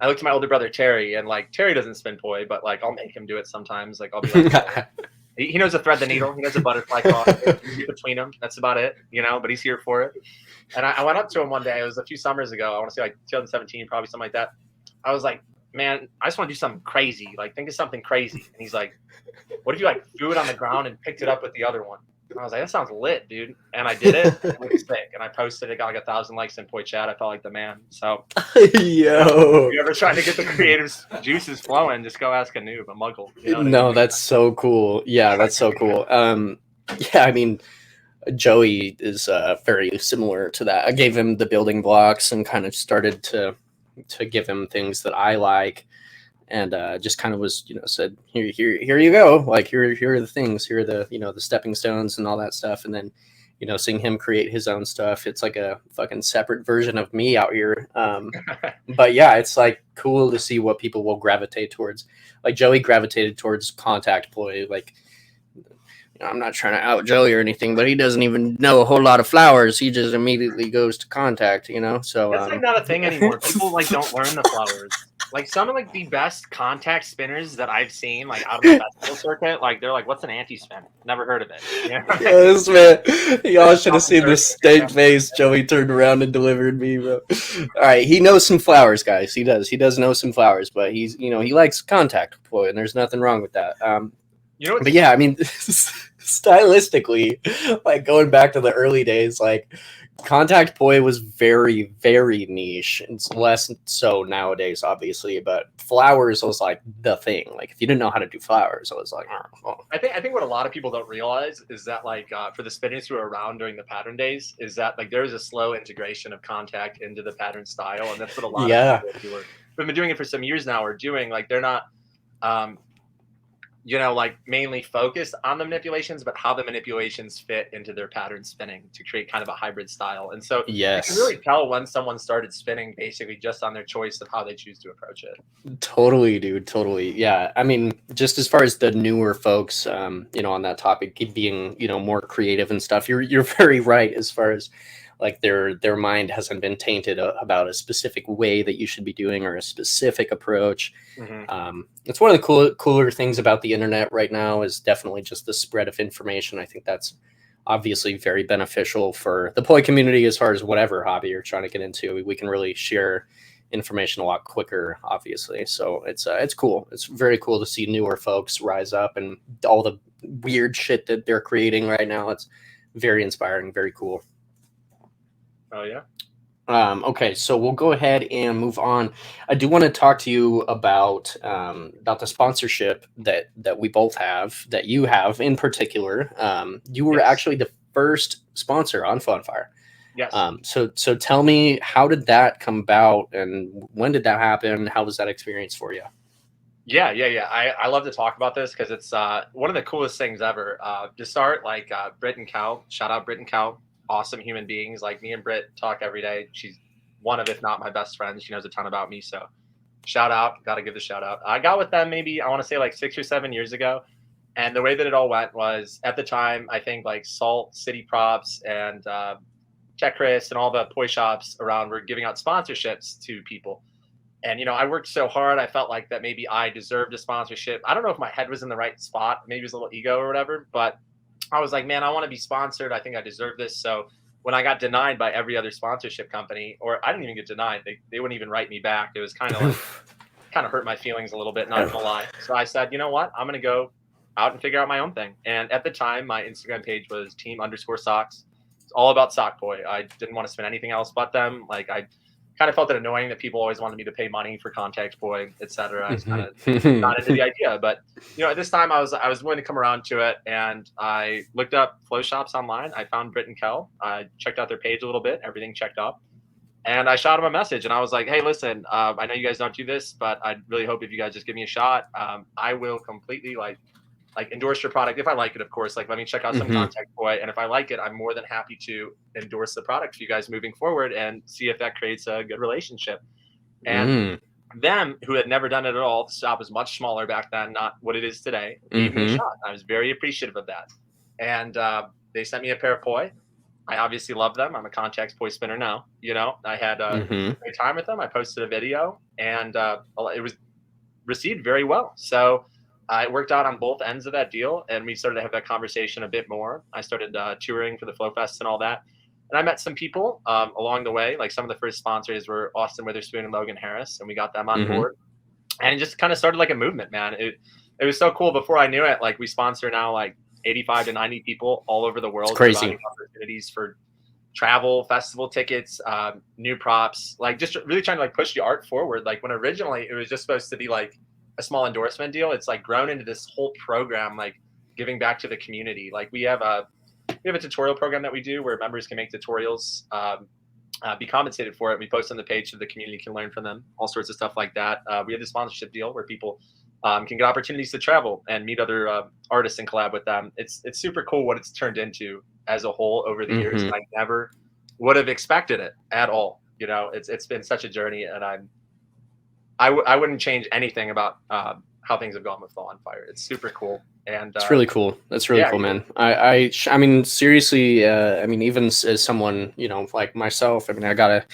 I looked at my older brother, Terry, and like Terry doesn't spin poi, but like I'll make him do it sometimes. Like I'll be like, he knows to thread the needle. He knows a butterfly cross between them. That's about it, but he's here for it. And I went up to him one day. It was a few summers ago. I want to say like 2017, probably something like that. I was like, man, I just want to do something crazy. Like think of something crazy. And he's like, what if you like threw it on the ground and picked it up with the other one? And I was like, that sounds lit, dude. And I did it. It was sick. And I posted it, got like 1,000 likes in Poi chat. I felt like the man. So, Yo, if you're ever trying to get the creative juices flowing, just go ask a noob, a muggle. No, that's so cool. Yeah, that's so cool. Yeah, I mean, Joey is very similar to that. I gave him the building blocks and kind of started to give him things that I like. And just kind of was, said, here you go. Like, here are the things. Here are the, the stepping stones and all that stuff. And then, seeing him create his own stuff, it's like a fucking separate version of me out here. But yeah, it's like cool to see what people will gravitate towards. Like Joey gravitated towards contact poi. Like, I'm not trying to out Joey or anything, but he doesn't even know a whole lot of flowers. He just immediately goes to contact, So that's like not a thing anymore. People like don't learn the flowers. Like some of like the best contact spinners that I've seen, like out of the festival circuit, like they're like, "What's an anti-spin? Never heard of it." Yes, man. Y'all should have seen the stank face Joey turned around and delivered me, bro. All right, he knows some flowers, guys. He does. He does know some flowers, but he's, he likes contact poi, and there's nothing wrong with that. But yeah, I mean, stylistically, like going back to the early days, like contact poi was very, very niche. It's less so nowadays, obviously, but flowers was like the thing. Like if you didn't know how to do flowers, I was like, oh. I think what a lot of people don't realize is that like for the spinners who were around during the pattern days, is that like there is a slow integration of contact into the pattern style, and that's what a lot of people who have been doing it for some years now are doing. Like they're not like mainly focused on the manipulations, but how the manipulations fit into their pattern spinning to create kind of a hybrid style. And so you can really tell when someone started spinning basically just on their choice of how they choose to approach it. Totally, dude. Totally. Yeah. I mean, just as far as the newer folks, on that topic, being, more creative and stuff, you're very right as far as like their mind hasn't been tainted about a specific way that you should be doing or a specific approach. It's one of the cooler things about the internet right now is definitely just the spread of information. I think that's obviously very beneficial for the poi community as far as whatever hobby you're trying to get into. We can really share information a lot quicker, obviously. So it's cool. It's very cool to see newer folks rise up and all the weird shit that they're creating right now. It's very inspiring, very cool. Oh yeah. Okay, so we'll go ahead and move on. I do want to talk to you about the sponsorship that we both have, that you have in particular. You were actually the first sponsor on Funfire. Yes. So tell me, how did that come about, and when did that happen? How was that experience for you? Yeah. I love to talk about this because it's one of the coolest things ever. To start, like Britt and Cal, shout out Britt and Cal. Awesome human beings. Like me and Britt talk every day. She's one of, if not my best friends. She knows a ton about me. So shout out. Got to give the shout out. I got with them maybe, I want to say like 6 or 7 years ago. And the way that it all went was, at the time, I think like Salt, City Props, and Check Chris and all the poi shops around were giving out sponsorships to people. And, you know, I worked so hard. I felt like that maybe I deserved a sponsorship. I don't know if my head was in the right spot. Maybe it was a little ego or whatever. But I was like, man, I want to be sponsored. I think I deserve this. So when I got denied by every other sponsorship company, or I didn't even get denied, they wouldn't even write me back. It was kind of like, kind of hurt my feelings a little bit, not gonna lie. So I said, you know what? I'm going to go out and figure out my own thing. And at the time, my Instagram page was team_socks. It's all about sock poi. I didn't want to spend anything else but them. Like, I kind of felt it annoying that people always wanted me to pay money for contact poi, etc. I was kind of not into the idea. But, you know, at this time I was willing to come around to it, and I looked up flow shops online. I found Britt and Kel. I checked out their page a little bit. Everything checked up. And I shot him a message, and I was like, hey, listen, I know you guys don't do this, but I really hope if you guys just give me a shot, I will completely like endorse your product if I like it, of course. Like, let me check out some contact poi, and if I like it, I'm more than happy to endorse the product for you guys moving forward and see if that creates a good relationship. And them, who had never done it at all, the shop was much smaller back then, not what it is today, gave me a shot. I was very appreciative of that. And they sent me a pair of poi. I obviously love them. I'm a contact poi spinner now. You know, I had a great time with them. I posted a video, and it was received very well. So I worked out on both ends of that deal, and we started to have that conversation a bit more. I started touring for the Flow Fest and all that. And I met some people along the way. Like, some of the first sponsors were Austin Witherspoon and Logan Harris, and we got them on board. And it just kind of started like a movement, man. It was so cool. Before I knew it, like, we sponsor now like 85 to 90 people all over the world. It's crazy. Providing opportunities for travel, festival tickets, new props, like just really trying to like push the art forward. Like, when originally it was just supposed to be like a small endorsement deal, it's like grown into this whole program, like giving back to the community. Like, we have a tutorial program that we do where members can make tutorials, be compensated for it. We post on the page so the community can learn from them, all sorts of stuff like that. We have the sponsorship deal where people can get opportunities to travel and meet other artists and collab with them. It's super cool what it's turned into as a whole over the years. And I never would have expected it at all. You know, it's been such a journey, and I wouldn't change anything about how things have gone with Fall on Fire. It's super cool. And it's really cool. That's really cool, man. I mean, seriously, I mean, even as someone, you know, like myself, I mean, I gotta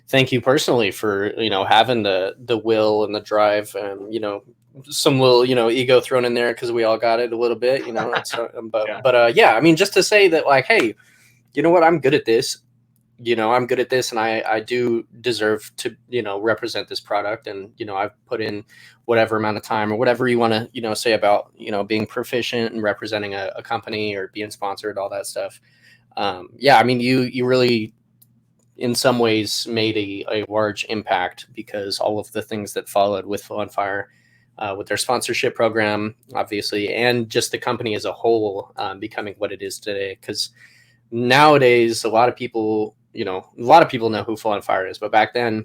thank you personally for, you know, having the will and the drive, and, you know, some little, you know, ego thrown in there, because we all got it a little bit, you know. But yeah, I mean, just to say that, like, hey, you know what, I'm good at this. You know, I'm good at this, and I do deserve to, you know, represent this product. And, you know, I've put in whatever amount of time, or whatever you want to, you know, say about, you know, being proficient and representing a company or being sponsored, all that stuff. Yeah, I mean, you really, in some ways, made a large impact, because all of the things that followed with Flow on Fire, with their sponsorship program, obviously, and just the company as a whole becoming what it is today. Because nowadays, a lot of people know who Flow on Fire is, but back then,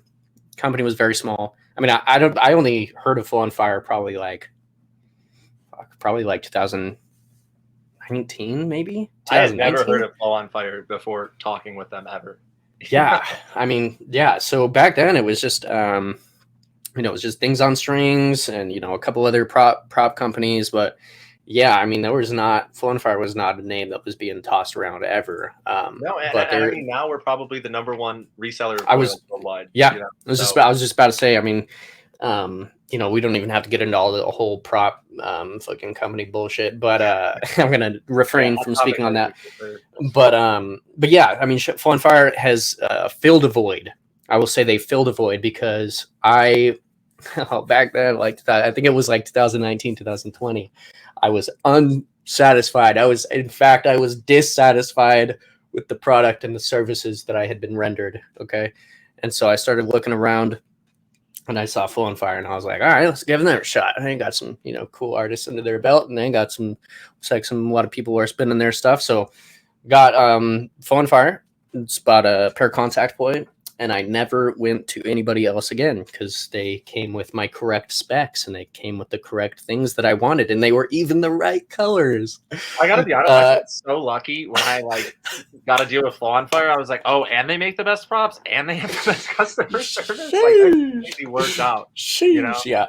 the company was very small. I mean, I only heard of Flow on Fire probably like 2019, maybe. I had never heard of Flow on Fire before talking with them ever. Yeah, I mean, yeah. So back then, it was just you know, it was just Things on Strings, and, you know, a couple other prop companies. But yeah, I mean, Flow on Fire was not a name that was being tossed around ever. No, and I mean, now we're probably the #1 reseller of worldwide. Yeah, you know? I was just about to say. I mean, you know, we don't even have to get into all the whole prop fucking company bullshit. But I'm gonna refrain from speaking on that. But yeah, I mean, Flow on Fire has filled a void. I will say they filled a void, because back then, like, I think it was like 2019, 2020, I was unsatisfied. I was dissatisfied with the product and the services that I had been rendered. Okay. And so I started looking around, and I saw Flow on Fire, and I was like, all right, let's give them a shot. And they got some, you know, cool artists under their belt, and they got a lot of people were spinning their stuff. So got Flow on Fire. It's about a pair of contact poi. And I never went to anybody else again, because they came with my correct specs, and they came with the correct things that I wanted, and they were even the right colors. I gotta be honest, I felt so lucky when I like got to deal with Flow on Fire. I was like, oh, and they make the best props, and they have the best customer service. Like, that completely worked out. You know? Yeah.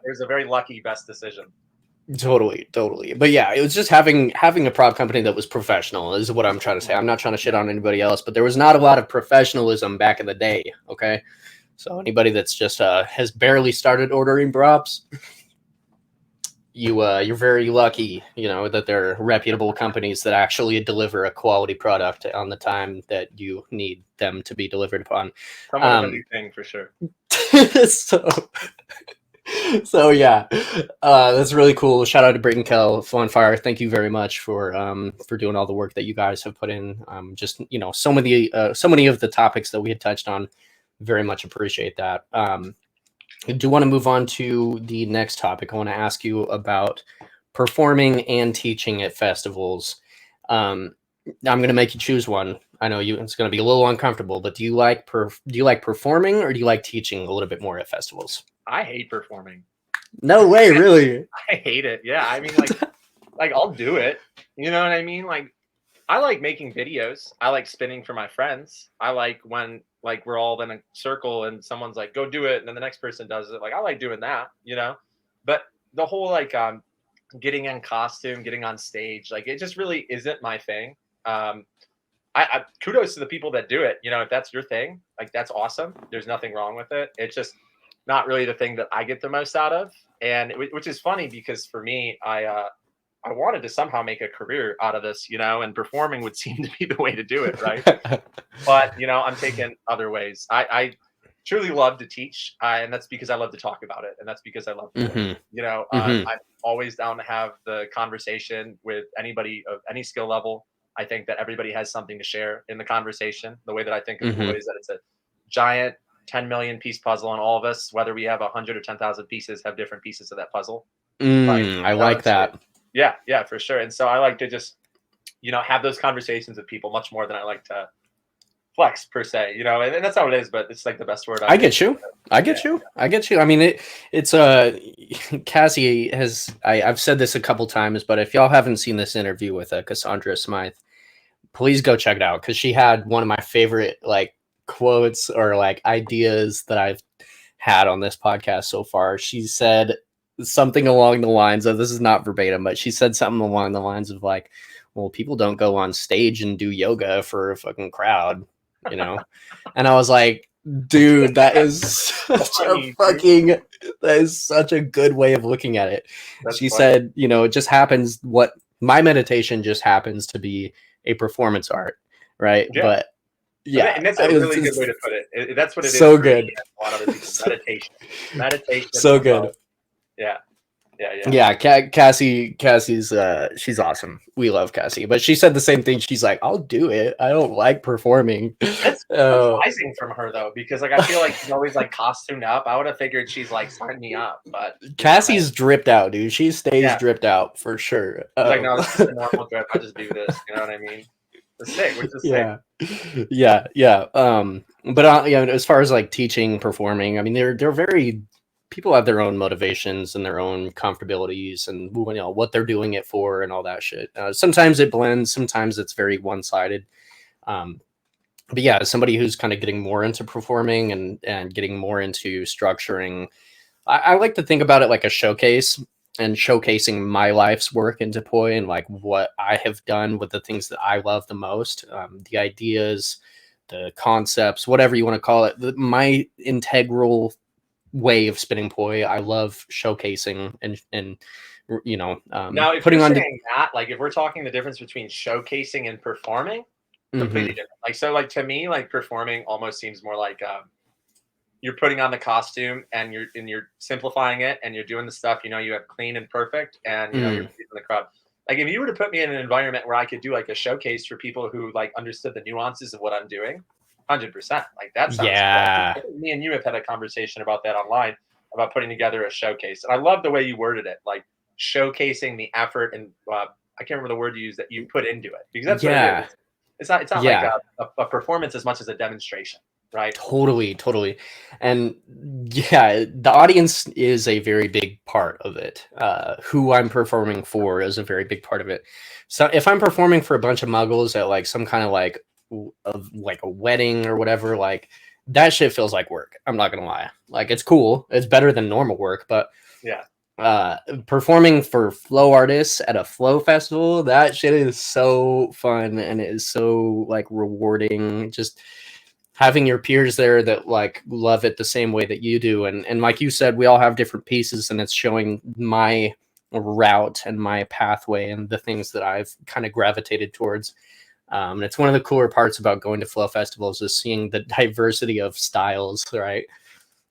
There's a very lucky best decision. Totally. But yeah, it was just having a prop company that was professional is what I'm trying to say. I'm not trying to shit on anybody else, but there was not a lot of professionalism back in the day. Okay, so anybody that's just has barely started ordering props, you're very lucky, that they're reputable companies that actually deliver a quality product on the time that you need them to be delivered upon. Somewhat of a new thing for sure. So yeah, that's really cool. Shout out to ᴄᴏᴜᴏᴅᴇ. Thank you very much for doing all the work that you guys have put in. Just so many of the topics that we had touched on. Very much appreciate that. I do want to move on to the next topic. I want to ask you about performing and teaching at festivals. I'm going to make you choose one. I know it's going to be a little uncomfortable, but do you like performing or do you like teaching a little bit more at festivals? I hate performing. No way, really? I hate it. Yeah, I mean, like I'll do it. You know what I mean? Like, I like making videos. I like spinning for my friends. I like when we're all in a circle and someone's like, "Go do it," and then the next person does it. Like, I like doing that, But the whole getting in costume, getting on stage, like it just really isn't my thing. I kudos to the people that do it. If that's your thing, like that's awesome. There's nothing wrong with it. It's just not really the thing that I get the most out of, and which is funny because for me, I wanted to somehow make a career out of this, and performing would seem to be the way to do it, right? But I'm taking other ways. I truly love to teach, and that's because I love to talk about it, and that's because I love to. I'm always down to have the conversation with anybody of any skill level. I think that everybody has something to share in the conversation. The way that I think of Poi is that it's a giant 10 million piece puzzle, and all of us, whether we have 100 or 10,000 pieces, have different pieces of that puzzle. I like that. Yeah, for sure. And so I like to just, have those conversations with people much more than I like to flex per se, and that's how it is, but it's like the best word. I get you. I mean, it's Cassie has, I've said this a couple times, but if y'all haven't seen this interview with Cassandra Smythe, please go check it out. Cause she had one of my favorite quotes or ideas that I've had on this podcast so far. She said something along the lines of, this is not verbatim, but she said something along the lines of well, people don't go on stage and do yoga for a fucking crowd, and I was like, dude, that is such a good way of looking at it. She said, it just happens, what my meditation just happens to be a performance art, right? Yeah. But yeah, and that's a really good way to put it. That's what it is. So good. A lot of other people. Meditation. So good. Yeah. Cassie's she's awesome. We love Cassie, but she said the same thing. She's like, I'll do it. I don't like performing. That's surprising from her though, because I feel like she's always costumed up. I would have figured she's sign me up, but Cassie's dripped out, dude. She stays dripped out for sure. No, this is a normal drip. I just do this. You know what I mean? It's sick, which is sick. Yeah. But as far as teaching, performing, I mean, they're very. People have their own motivations and their own comfortabilities and what they're doing it for and all that shit. Sometimes it blends, sometimes it's very one-sided. But yeah, as somebody who's kind of getting more into performing and getting more into structuring, I like to think about it like a showcase and showcasing my life's work into Poi and what I have done with the things that I love the most, the ideas, the concepts, whatever you want to call it, my integral way of spinning Poi. I love showcasing and now if putting you're on saying that, if we're talking the difference between showcasing and performing, completely different. To me, performing almost seems more you're putting on the costume and you're simplifying it and you're doing the stuff you have clean and perfect and you're pleasing the crowd. If you were to put me in an environment where I could do a showcase for people who understood the nuances of what I'm doing, 100%. That sounds cool. Me and you have had a conversation about that online about putting together a showcase, and I love the way you worded it, showcasing the effort and I can't remember the word you used that you put into it, because that's what it is. It's not a performance as much as a demonstration, right? Totally. And yeah, the audience is a very big part of it. Who I'm performing for is a very big part of it. So if I'm performing for a bunch of muggles at some kind of a wedding or whatever, that shit feels like work. I'm not gonna lie. It's cool. It's better than normal work, but yeah, performing for flow artists at a flow festival, that shit is so fun, and it is so like rewarding, just having your peers there that like love it the same way that you do. And like you said, we all have different pieces, and it's showing my route and my pathway and the things that I've kind of gravitated towards. And it's one of the cooler parts about going to flow festivals is seeing the diversity of styles, right?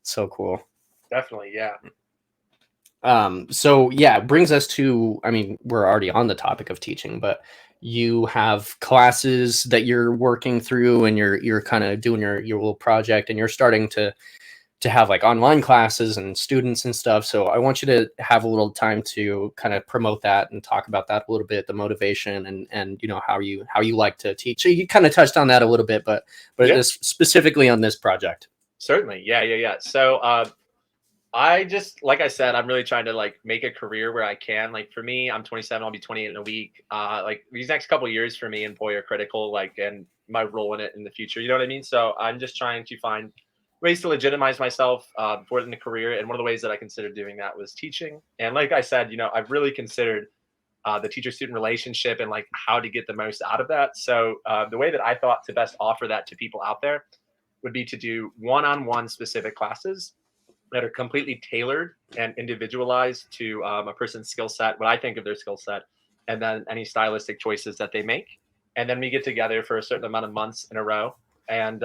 So cool. Definitely, yeah. So yeah, it brings us to, I mean, we're already on the topic of teaching, but you have classes that you're working through, and you're kind of doing your little project, and you're starting to have like online classes and students and stuff. So I want you to have a little time to kind of promote that and talk about that a little bit, the motivation and you know, how you like to teach. So you kind of touched on that a little bit, but Yeah. specifically on this project. Certainly. Yeah. So I just, like I said, I'm really trying to like make a career where I can. Like for me, I'm 27, I'll be 28 in a week. Like these next couple of years for me in Poi are critical, like, and my role in it in the future. You know what I mean? So I'm just trying to find ways to legitimize myself for it in a career. And one of the ways that I considered doing that was teaching. And like I said, you know, I've really considered the teacher-student relationship and like how to get the most out of that. So the way that I thought to best offer that to people out there would be to do one-on-one specific classes that are completely tailored and individualized to a person's skill set, what I think of their skill set, and then any stylistic choices that they make. And then we get together for a certain amount of months in a row. And,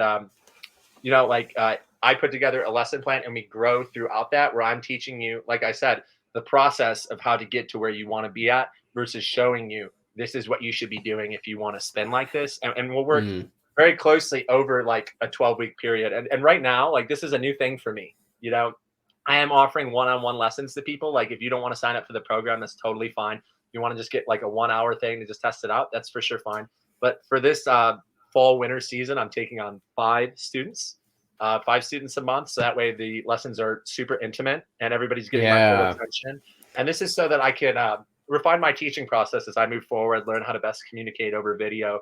you know, like I put together a lesson plan, and we grow throughout that, where I'm teaching you, like I said, the process of how to get to where you want to be at versus showing you this is what you should be doing if you want to spin like this. And we'll work very closely over like a 12-week period. And right now, like this is a new thing for me. You know, I am offering one-on-one lessons to people. Like if you don't want to sign up for the program, that's totally fine. If you want to just get like a 1-hour thing to just test it out, that's for sure fine. But for this fall winter season, I'm taking on 5 students a month. So that way the lessons are super intimate and everybody's getting my full attention. And this is so that I can refine my teaching process as I move forward, learn how to best communicate over video,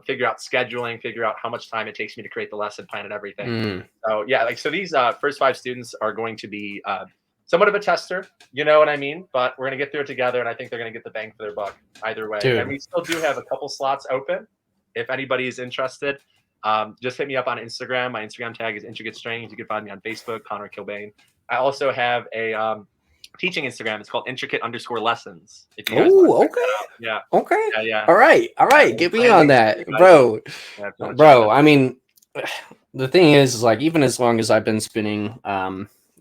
figure out scheduling, figure out how much time it takes me to create the lesson plan and everything. So yeah, like, so these first 5 students are going to be somewhat of a tester, you know what I mean? But we're going to get through it together, and I think they're going to get the bang for their buck either way. Dude. And we still do have a couple slots open. If anybody is interested, just hit me up on Instagram. My Instagram tag is Intricate Strings. You can find me on Facebook, Conor Kilbane. I also have a teaching Instagram. It's called Intricate_Lessons. Oh, okay. Yeah. Okay. Yeah. All right. Get me on that, bro. Bro, I mean, the thing is like, even as long as I've been spinning,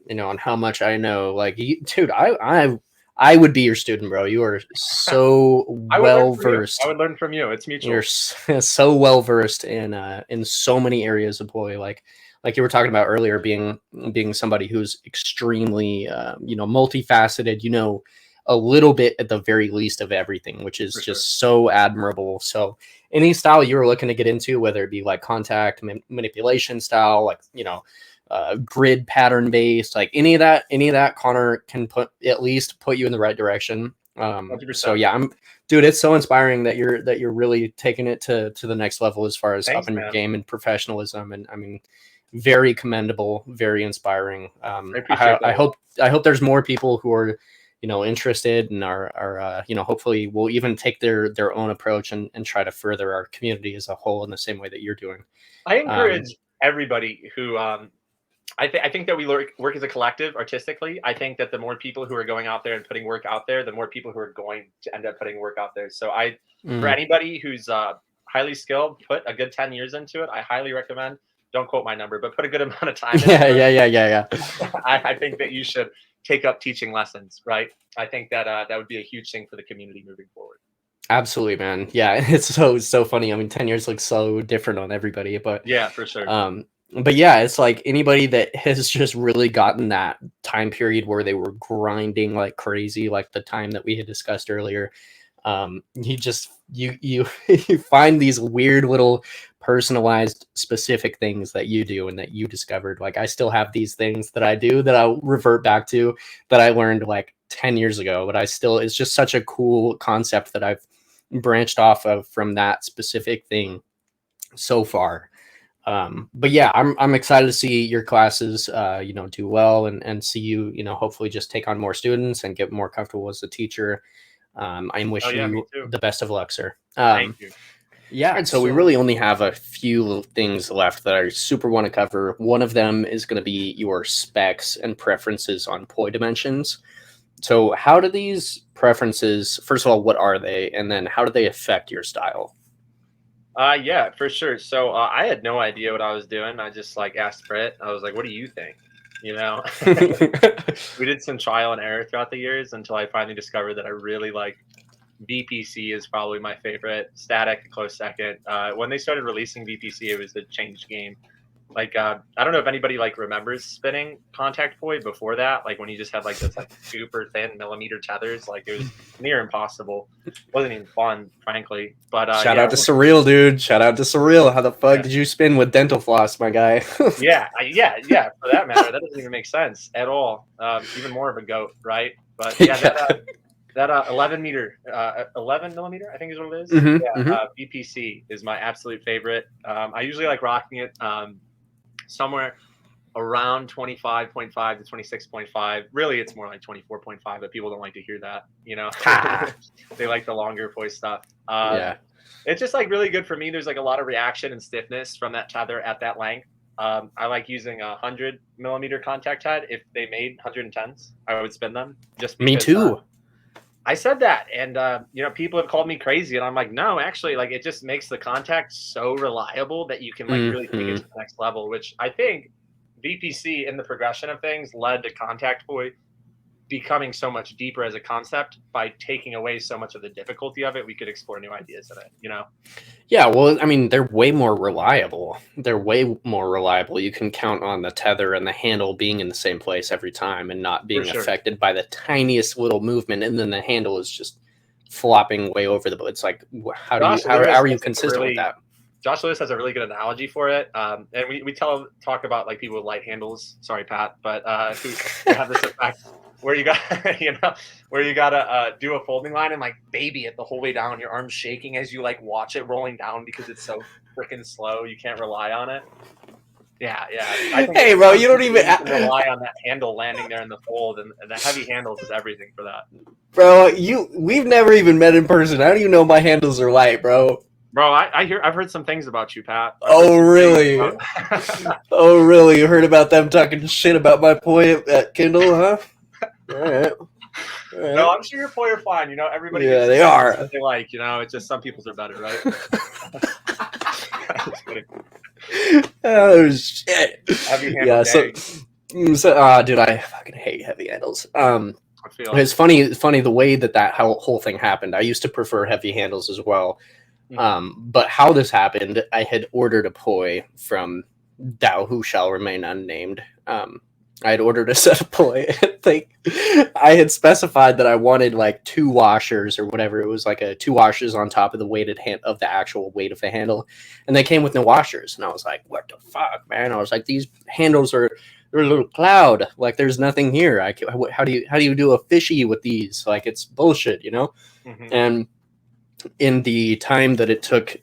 you know, on how much I know, like, dude, I would be your student, bro. You are so well versed. I would learn from you. It's mutual. You're so well versed in so many areas of Poi, like you were talking about earlier, being somebody who's extremely you know, multifaceted. You know, a little bit at the very least of everything, which is just so admirable. So any style you're looking to get into, whether it be like contact manipulation style, like, you know, grid pattern based, like any of that, Conor can put you in the right direction. 100%. So yeah, dude, it's so inspiring that you're really taking it to the next level as far as up in your game and professionalism. And I mean, very commendable, very inspiring. I hope there's more people who are, you know, interested and are you know, hopefully will even take their own approach and try to further our community as a whole in the same way that you're doing. I encourage everybody who I think that we work as a collective artistically. I think that the more people who are going out there and putting work out there, the more people who are going to end up putting work out there. So for anybody who's highly skilled, put a good 10 years into it. I highly recommend. Don't quote my number, but put a good amount of time. Yeah. I think that you should take up teaching lessons, right? I think that that would be a huge thing for the community moving forward. Absolutely, man. Yeah, it's so funny. I mean, 10 years looks so different on everybody, but yeah, for sure. But yeah, it's like anybody that has just really gotten that time period where they were grinding like crazy, like the time that we had discussed earlier. You find these weird little personalized specific things that you do and that you discovered. Like I still have these things that I do that I'll revert back to that I learned like 10 years ago, but it's just such a cool concept that I've branched off of from that specific thing so far. But yeah, I'm excited to see your classes, do well and see you, hopefully just take on more students and get more comfortable as a teacher. I'm wishing you the best of luck, sir. Thank you. Yeah, and so we really only have a few things left that I super want to cover. One of them is going to be your specs and preferences on poi dimensions. So how do these preferences, first of all, what are they? And then how do they affect your style? Yeah, for sure. So I had no idea what I was doing. I just like asked Britt. I was like, what do you think? We did some trial and error throughout the years until I finally discovered that I really like VPC is probably my favorite. Static, a close second. When they started releasing VPC, it was a changed game. Like I don't know if anybody like remembers spinning contact poi before that. Like when you just had like this like super thin millimeter tethers. Like it was near impossible. It wasn't even fun, frankly. But shout out to Surreal, dude. Shout out to Surreal. How the fuck did you spin with dental floss, my guy? yeah. For that matter, that doesn't even make sense at all. Even more of a goat, right? But yeah. That 11 millimeter, I think is what it is. VPC is my absolute favorite. I usually like rocking it somewhere around 25.5 to 26.5. Really, it's more like 24.5, but people don't like to hear that. They like the longer poi stuff. It's just like really good for me. There's like a lot of reaction and stiffness from that tether at that length. I like using 100 millimeter contact head. If they made 110s, I would spin them. Just because, me too. I said that, and people have called me crazy, and I'm like, no, actually, like it just makes the contact so reliable that you can like really take it to the next level. Which I think VPC in the progression of things led to contact poi becoming so much deeper as a concept by taking away so much of the difficulty of it. We could explore new ideas in it, Yeah, well, I mean, they're way more reliable. You can count on the tether and the handle being in the same place every time and not being affected by the tiniest little movement. And then the handle is just flopping way over the. It's like, how are you consistent with that? Josh Lewis has a really good analogy for it, and we talk about like people with light handles. Sorry, Pat, but who have this effect where you got where you gotta do a folding line and like baby it the whole way down. Your arm's shaking as you like watch it rolling down because it's so freaking slow. You can't rely on it. Yeah. Hey, bro, you don't even rely on that handle landing there in the fold, and the heavy handles is everything for that. Bro, we've never even met in person. How do you know my handles are light, bro? Bro, I've heard some things about you, Pat. Oh, really? Oh, really? You heard about them talking shit about my poi at Kindle, huh? All right. No, I'm sure your poi are fine. Everybody. Yeah, they are. They like, it's just some people's are better, right? Oh shit! Heavy handle dude, I fucking hate heavy handles. It's funny the way that whole thing happened. I used to prefer heavy handles as well. But how this happened, I had ordered a poi from Thou Who Shall Remain Unnamed. I had ordered a set of poi. I had specified that I wanted like 2 washers or whatever. It was like 2 washers on top of the weighted of the actual weight of the handle, and they came with no washers. And I was like, "What the fuck, man?" I was like, "These handles they're a little cloud. Like, there's nothing here. How do you do a fishy with these? Like, it's bullshit, And in the time that it took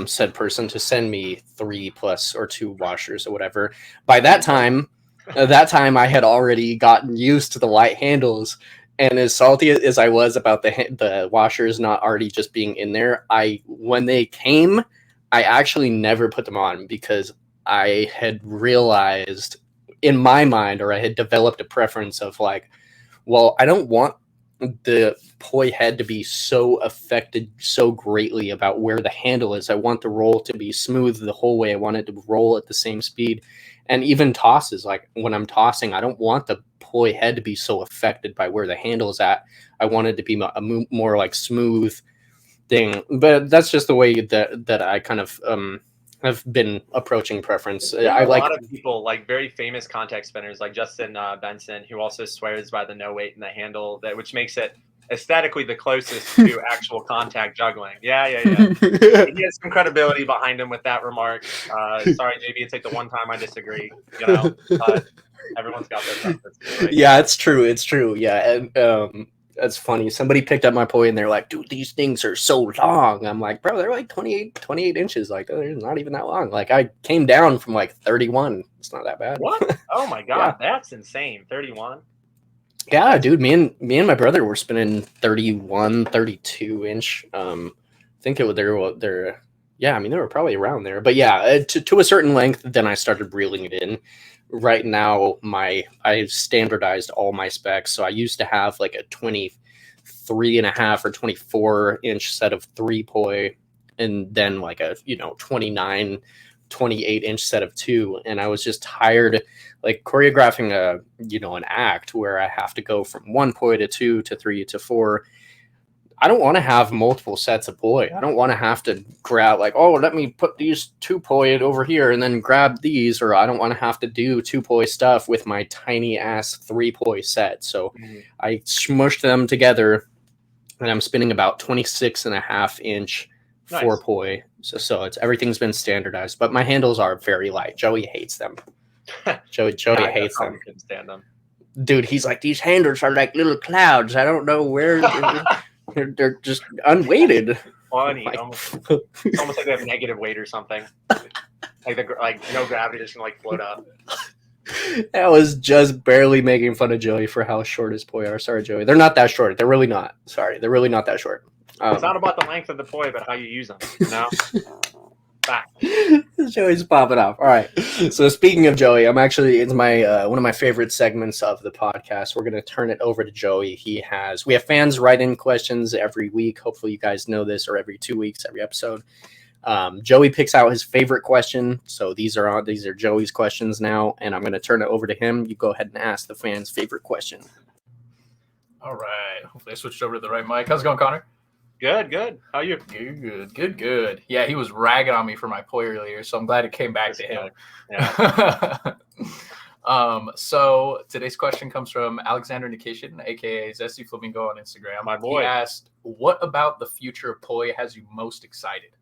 said person to send me 3 plus or 2 washers or whatever, by that time I had already gotten used to the light handles, and as salty as I was about the washers not already just being in there, when they came, I actually never put them on because I had realized in my mind, or I had developed a preference of like, well, I don't want the poi head to be so affected so greatly about where the handle is. I want the roll to be smooth the whole way. I want it to roll at the same speed. And even tosses, like when I'm tossing, I don't want the poi head to be so affected by where the handle is at. I want it to be a more like smooth thing. But that's just the way that I kind of have been approaching preference. A lot of people, like very famous contact spinners, like Justin Benson, who also swears by the no weight in the handle, which makes it aesthetically the closest to actual contact juggling. Yeah. He has some credibility behind him with that remark. Sorry, JB, it's like the one time I disagree. Everyone's got their preference. Right? Yeah, it's true. Yeah, and That's funny. Somebody picked up my poi and they're like, dude, these things are so long. I'm like, bro, they're like 28 inches. Like, they're not even that long. Like, I came down from like 31. It's not that bad. What? Oh my God, that's insane. 31. Yeah, dude, me and my brother were spinning 31, 32 inch. I think they're yeah, I mean, they were probably around there. But yeah, to a certain length, then I started reeling it in. Right now, I standardized all my specs. So I used to have like a 23.5 or 24 inch set of 3 poi, and then like a 29, 28 inch set of 2. And I was just tired, like choreographing an act where I have to go from 1 poi to 2 to 3 to 4. I don't want to have multiple sets of poi. I don't want to have to grab like, oh, let me put these 2 poi over here and then grab these, or I don't want to have to do 2 poi stuff with my tiny ass 3 poi set. So I smushed them together, and I'm spinning about 26.5 inch 4 poi. So everything's been standardized, but my handles are very light. Joey hates them. Joey hates them. Couldn't stand them. Dude, he's like, these handles are like little clouds. I don't know where. They're just unweighted. Funny. It's almost like they have negative weight or something. like no gravity, just gonna like float up. I was just barely making fun of Joey for how short his poi are. Sorry, Joey. They're not that short. They're really not. Sorry, they're really not that short. It's not about the length of the poi, but how you use them. You know? Fact. Joey's popping off. All right. So speaking of Joey, it's my one of my favorite segments of the podcast. We're gonna turn it over to Joey. We have fans write in questions every week. Hopefully you guys know this, or every 2 weeks, every episode. Joey picks out his favorite question. So these are Joey's questions now, and I'm gonna turn it over to him. You go ahead and ask the fans' favorite question. All right. Hopefully I switched over to the right mic. How's it going, Connor? Good. How are you? Good. Yeah, he was ragging on me for my poi earlier, so I'm glad it came back to him. Yeah. So today's question comes from Alexander Nikishin, aka Zesty Flamingo on Instagram. My boy. He asked, "What about the future of poi has you most excited?"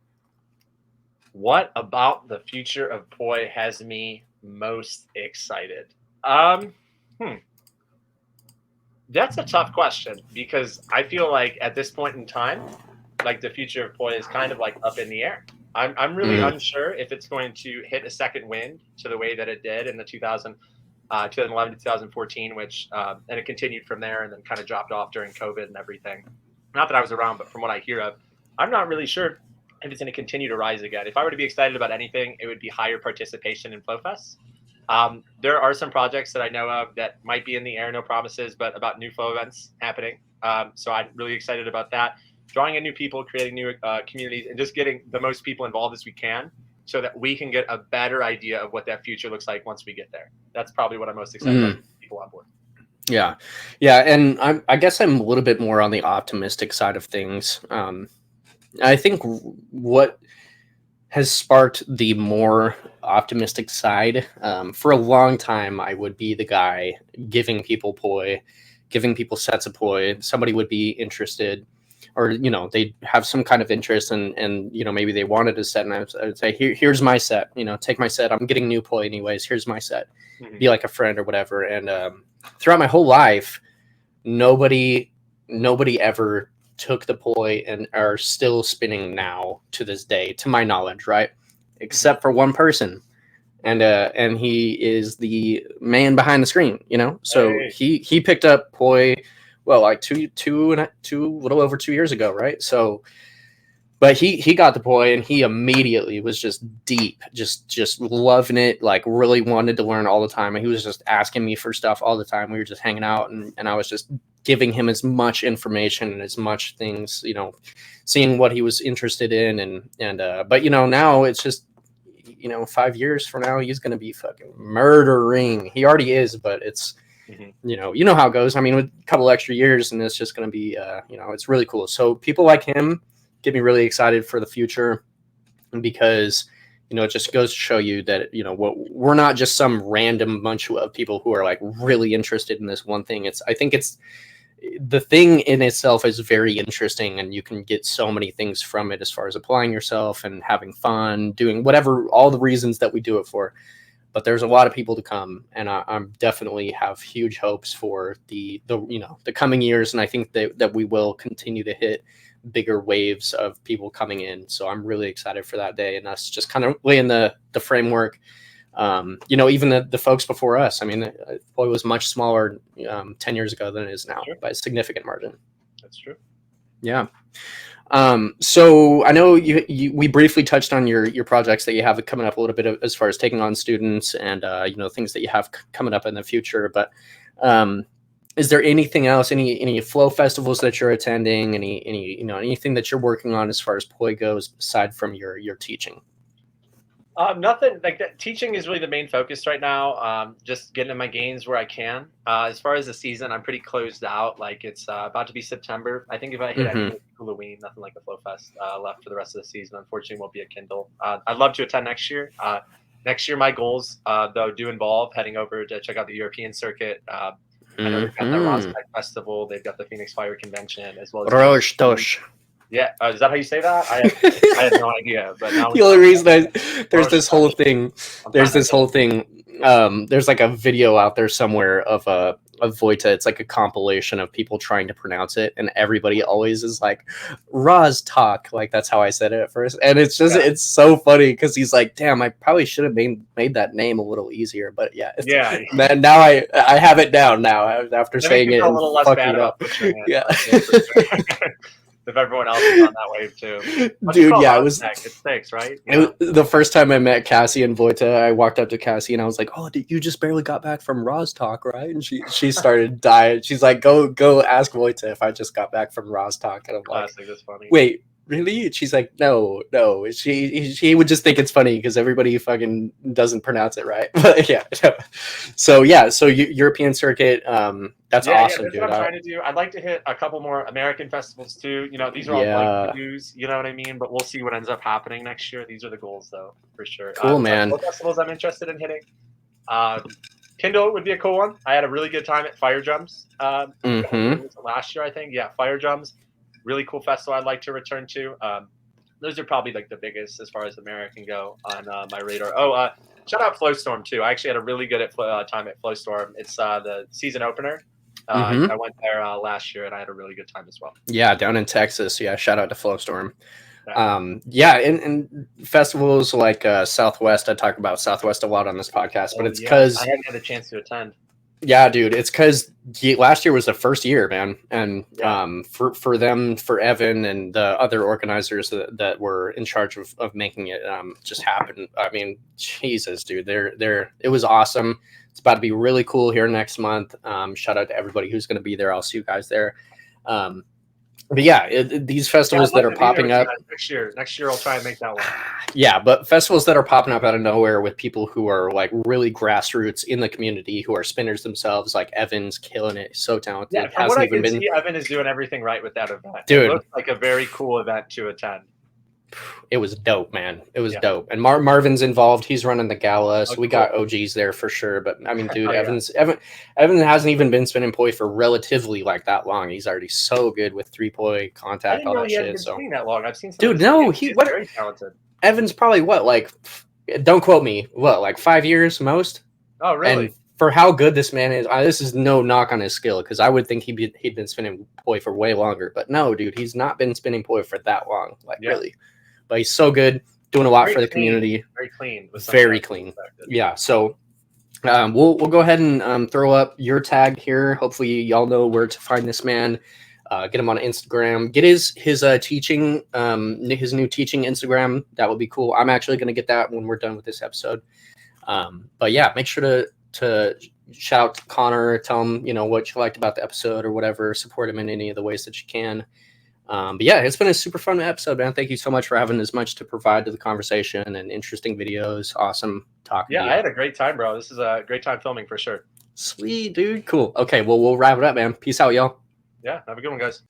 What about the future of poi has me most excited? That's a tough question, because I feel like at this point in time, like the future of poi is kind of like up in the air. I'm really unsure if it's going to hit a second wind to the way that it did in the 2011 to 2014, which and it continued from there and then kind of dropped off during COVID and everything. Not that I was around, but from what I hear of, I'm not really sure if it's going to continue to rise again. If I were to be excited about anything, it would be higher participation in FlowFests. There are some projects that I know of that might be in the air, no promises, but about new flow events happening. So I'm really excited about that. Drawing in new people, creating new communities, and just getting the most people involved as we can so that we can get a better idea of what that future looks like once we get there. That's probably what I'm most excited about, people on board. Yeah. And I guess I'm a little bit more on the optimistic side of things. I think what has sparked the more optimistic side. For a long time, I would be the guy giving people poi, giving people sets of poi. Somebody would be interested, or they'd have some kind of interest, and maybe they wanted a set, and I would say, here's my set. Take my set. I'm getting new poi anyways. Here's my set. Be like a friend or whatever. And throughout my whole life, nobody ever took the poi and are still spinning now to this day, to my knowledge, right? Except for one person, and he is the man behind the screen, So he picked up poi, well, like two, little over 2 years ago, right? So, but he got the poi and he immediately was just deep, just loving it, like really wanted to learn all the time. And he was just asking me for stuff all the time. We were just hanging out, and I was just giving him as much information and as much things, seeing what he was interested in. But now it's just, 5 years from now, he's going to be fucking murdering. He already is, but it's, you know how it goes. I mean, with a couple extra years, and it's just going to be, it's really cool. So people like him get me really excited for the future, because, it just goes to show you that, we're not just some random bunch of people who are like really interested in this one thing. I think the thing in itself is very interesting, and you can get so many things from it as far as applying yourself and having fun, doing whatever, all the reasons that we do it for. but there's a lot of people to come, and I'm definitely have huge hopes for the coming years, and I think that we will continue to hit bigger waves of people coming in. So I'm really excited for that day, and us just kind of laying the framework. Even the folks before us, I mean, Poi was much smaller 10 years ago than it is now by a significant margin. That's true. Yeah. So I know we briefly touched on your projects that you have coming up a little bit as far as taking on students and things that you have coming up in the future. But is there anything else? Any flow festivals that you're attending? Anything that you're working on as far as Poi goes aside from your teaching? Nothing like that. Teaching is really the main focus right now. Just getting in my games where I can. As far as the season, I'm pretty closed out. Like it's about to be September. I think if I hit Halloween, nothing like a Flow Fest left for the rest of the season. Unfortunately, won't be a Kindle. I'd love to attend next year. Next year, my goals though do involve heading over to check out the European circuit. I know they've got the Rostec Festival. They've got the Phoenix Fire Convention as well as Rostec. Yeah, is that how you say that? I had no idea. But the only reason there's this whole thing. There's like a video out there somewhere of Wojta. It's like a compilation of people trying to pronounce it, and everybody always is like Rostec. Like that's how I said it at first, and it's just it's so funny because he's like, damn, I probably should have made that name a little easier. But yeah. Now I have it down now after saying it. A little less bad about butchering it. Yeah. If everyone else is on that wave too. Dude, yeah, it sticks, right? The first time I met Cassie and Wojta, I walked up to Cassie and I was like, "Oh, you just barely got back from Rostec, right?" And she started dying. She's like, "Go ask Wojta if I just got back from Rostec." And I'm like, that's funny. Wait, really? And she's like, no. She would just think it's funny because everybody fucking doesn't pronounce it right. But yeah. So European circuit. That's awesome, that's dude. What I'm trying to do. I'd like to hit a couple more American festivals too. These are all like news. You know what I mean? But we'll see what ends up happening next year. These are the goals, though, for sure. Cool, man. Festivals I'm interested in hitting. Kindle would be a cool one. I had a really good time at Fire Drums last year, I think. Yeah, Fire Drums. Really cool festival I'd like to return to. Those are probably like the biggest as far as American go on my radar. Shout out Flowstorm too. I actually had a really good time at Flowstorm. It's the season opener. I went there last year and I had a really good time as well. Yeah, down in Texas. Yeah, shout out to Flowstorm. And festivals like Southwest. I talk about Southwest a lot on this podcast, but it's because I hadn't had a chance to attend. Yeah, dude, it's because last year was the first year, man, and for them, for Evan and the other organizers that were in charge of making it just happen. I mean, Jesus, dude, it was awesome. It's about to be really cool here next month. Shout out to everybody who's going to be there. I'll see you guys there. But yeah, these festivals that are popping up next year I'll try and make that one. Yeah, but festivals that are popping up out of nowhere with people who are like really grassroots in the community, who are spinners themselves, like Evan's killing it, so talented. Yeah, from what I can see, Evan is doing everything right with that event. Dude, it looks like a very cool event to attend. It was dope, man. It was dope. And Marvin's involved. He's running the gala, so we got OGs there for sure. But I mean, dude, Evan hasn't even been spinning Poi for relatively like that long. He's already so good with 3-Poi contact, all that shit. So that long. I've seen some dude, no, he's very talented. Evan's probably don't quote me, like 5 years most. Oh, really? And for how good this man is, this is no knock on his skill, because I would think he'd been spinning Poi for way longer. But no, dude, he's not been spinning Poi for that long, really. But he's so good, doing a lot for the community. Very clean. Very clean. Yeah. So we'll go ahead and throw up your tag here. Hopefully y'all know where to find this man. Get him on Instagram. Get his teaching, his new teaching Instagram. That would be cool. I'm actually going to get that when we're done with this episode. But yeah, make sure to shout out to Conor. Tell him what you liked about the episode or whatever. Support him in any of the ways that you can. But yeah, it's been a super fun episode, man. Thank you so much for having as much to provide to the conversation and interesting videos. Awesome talking to you. I had a great time, bro. This is a great time filming for sure. Sweet, dude. Cool. Okay, well, we'll wrap it up, man. Peace out, y'all. Yeah, have a good one, guys.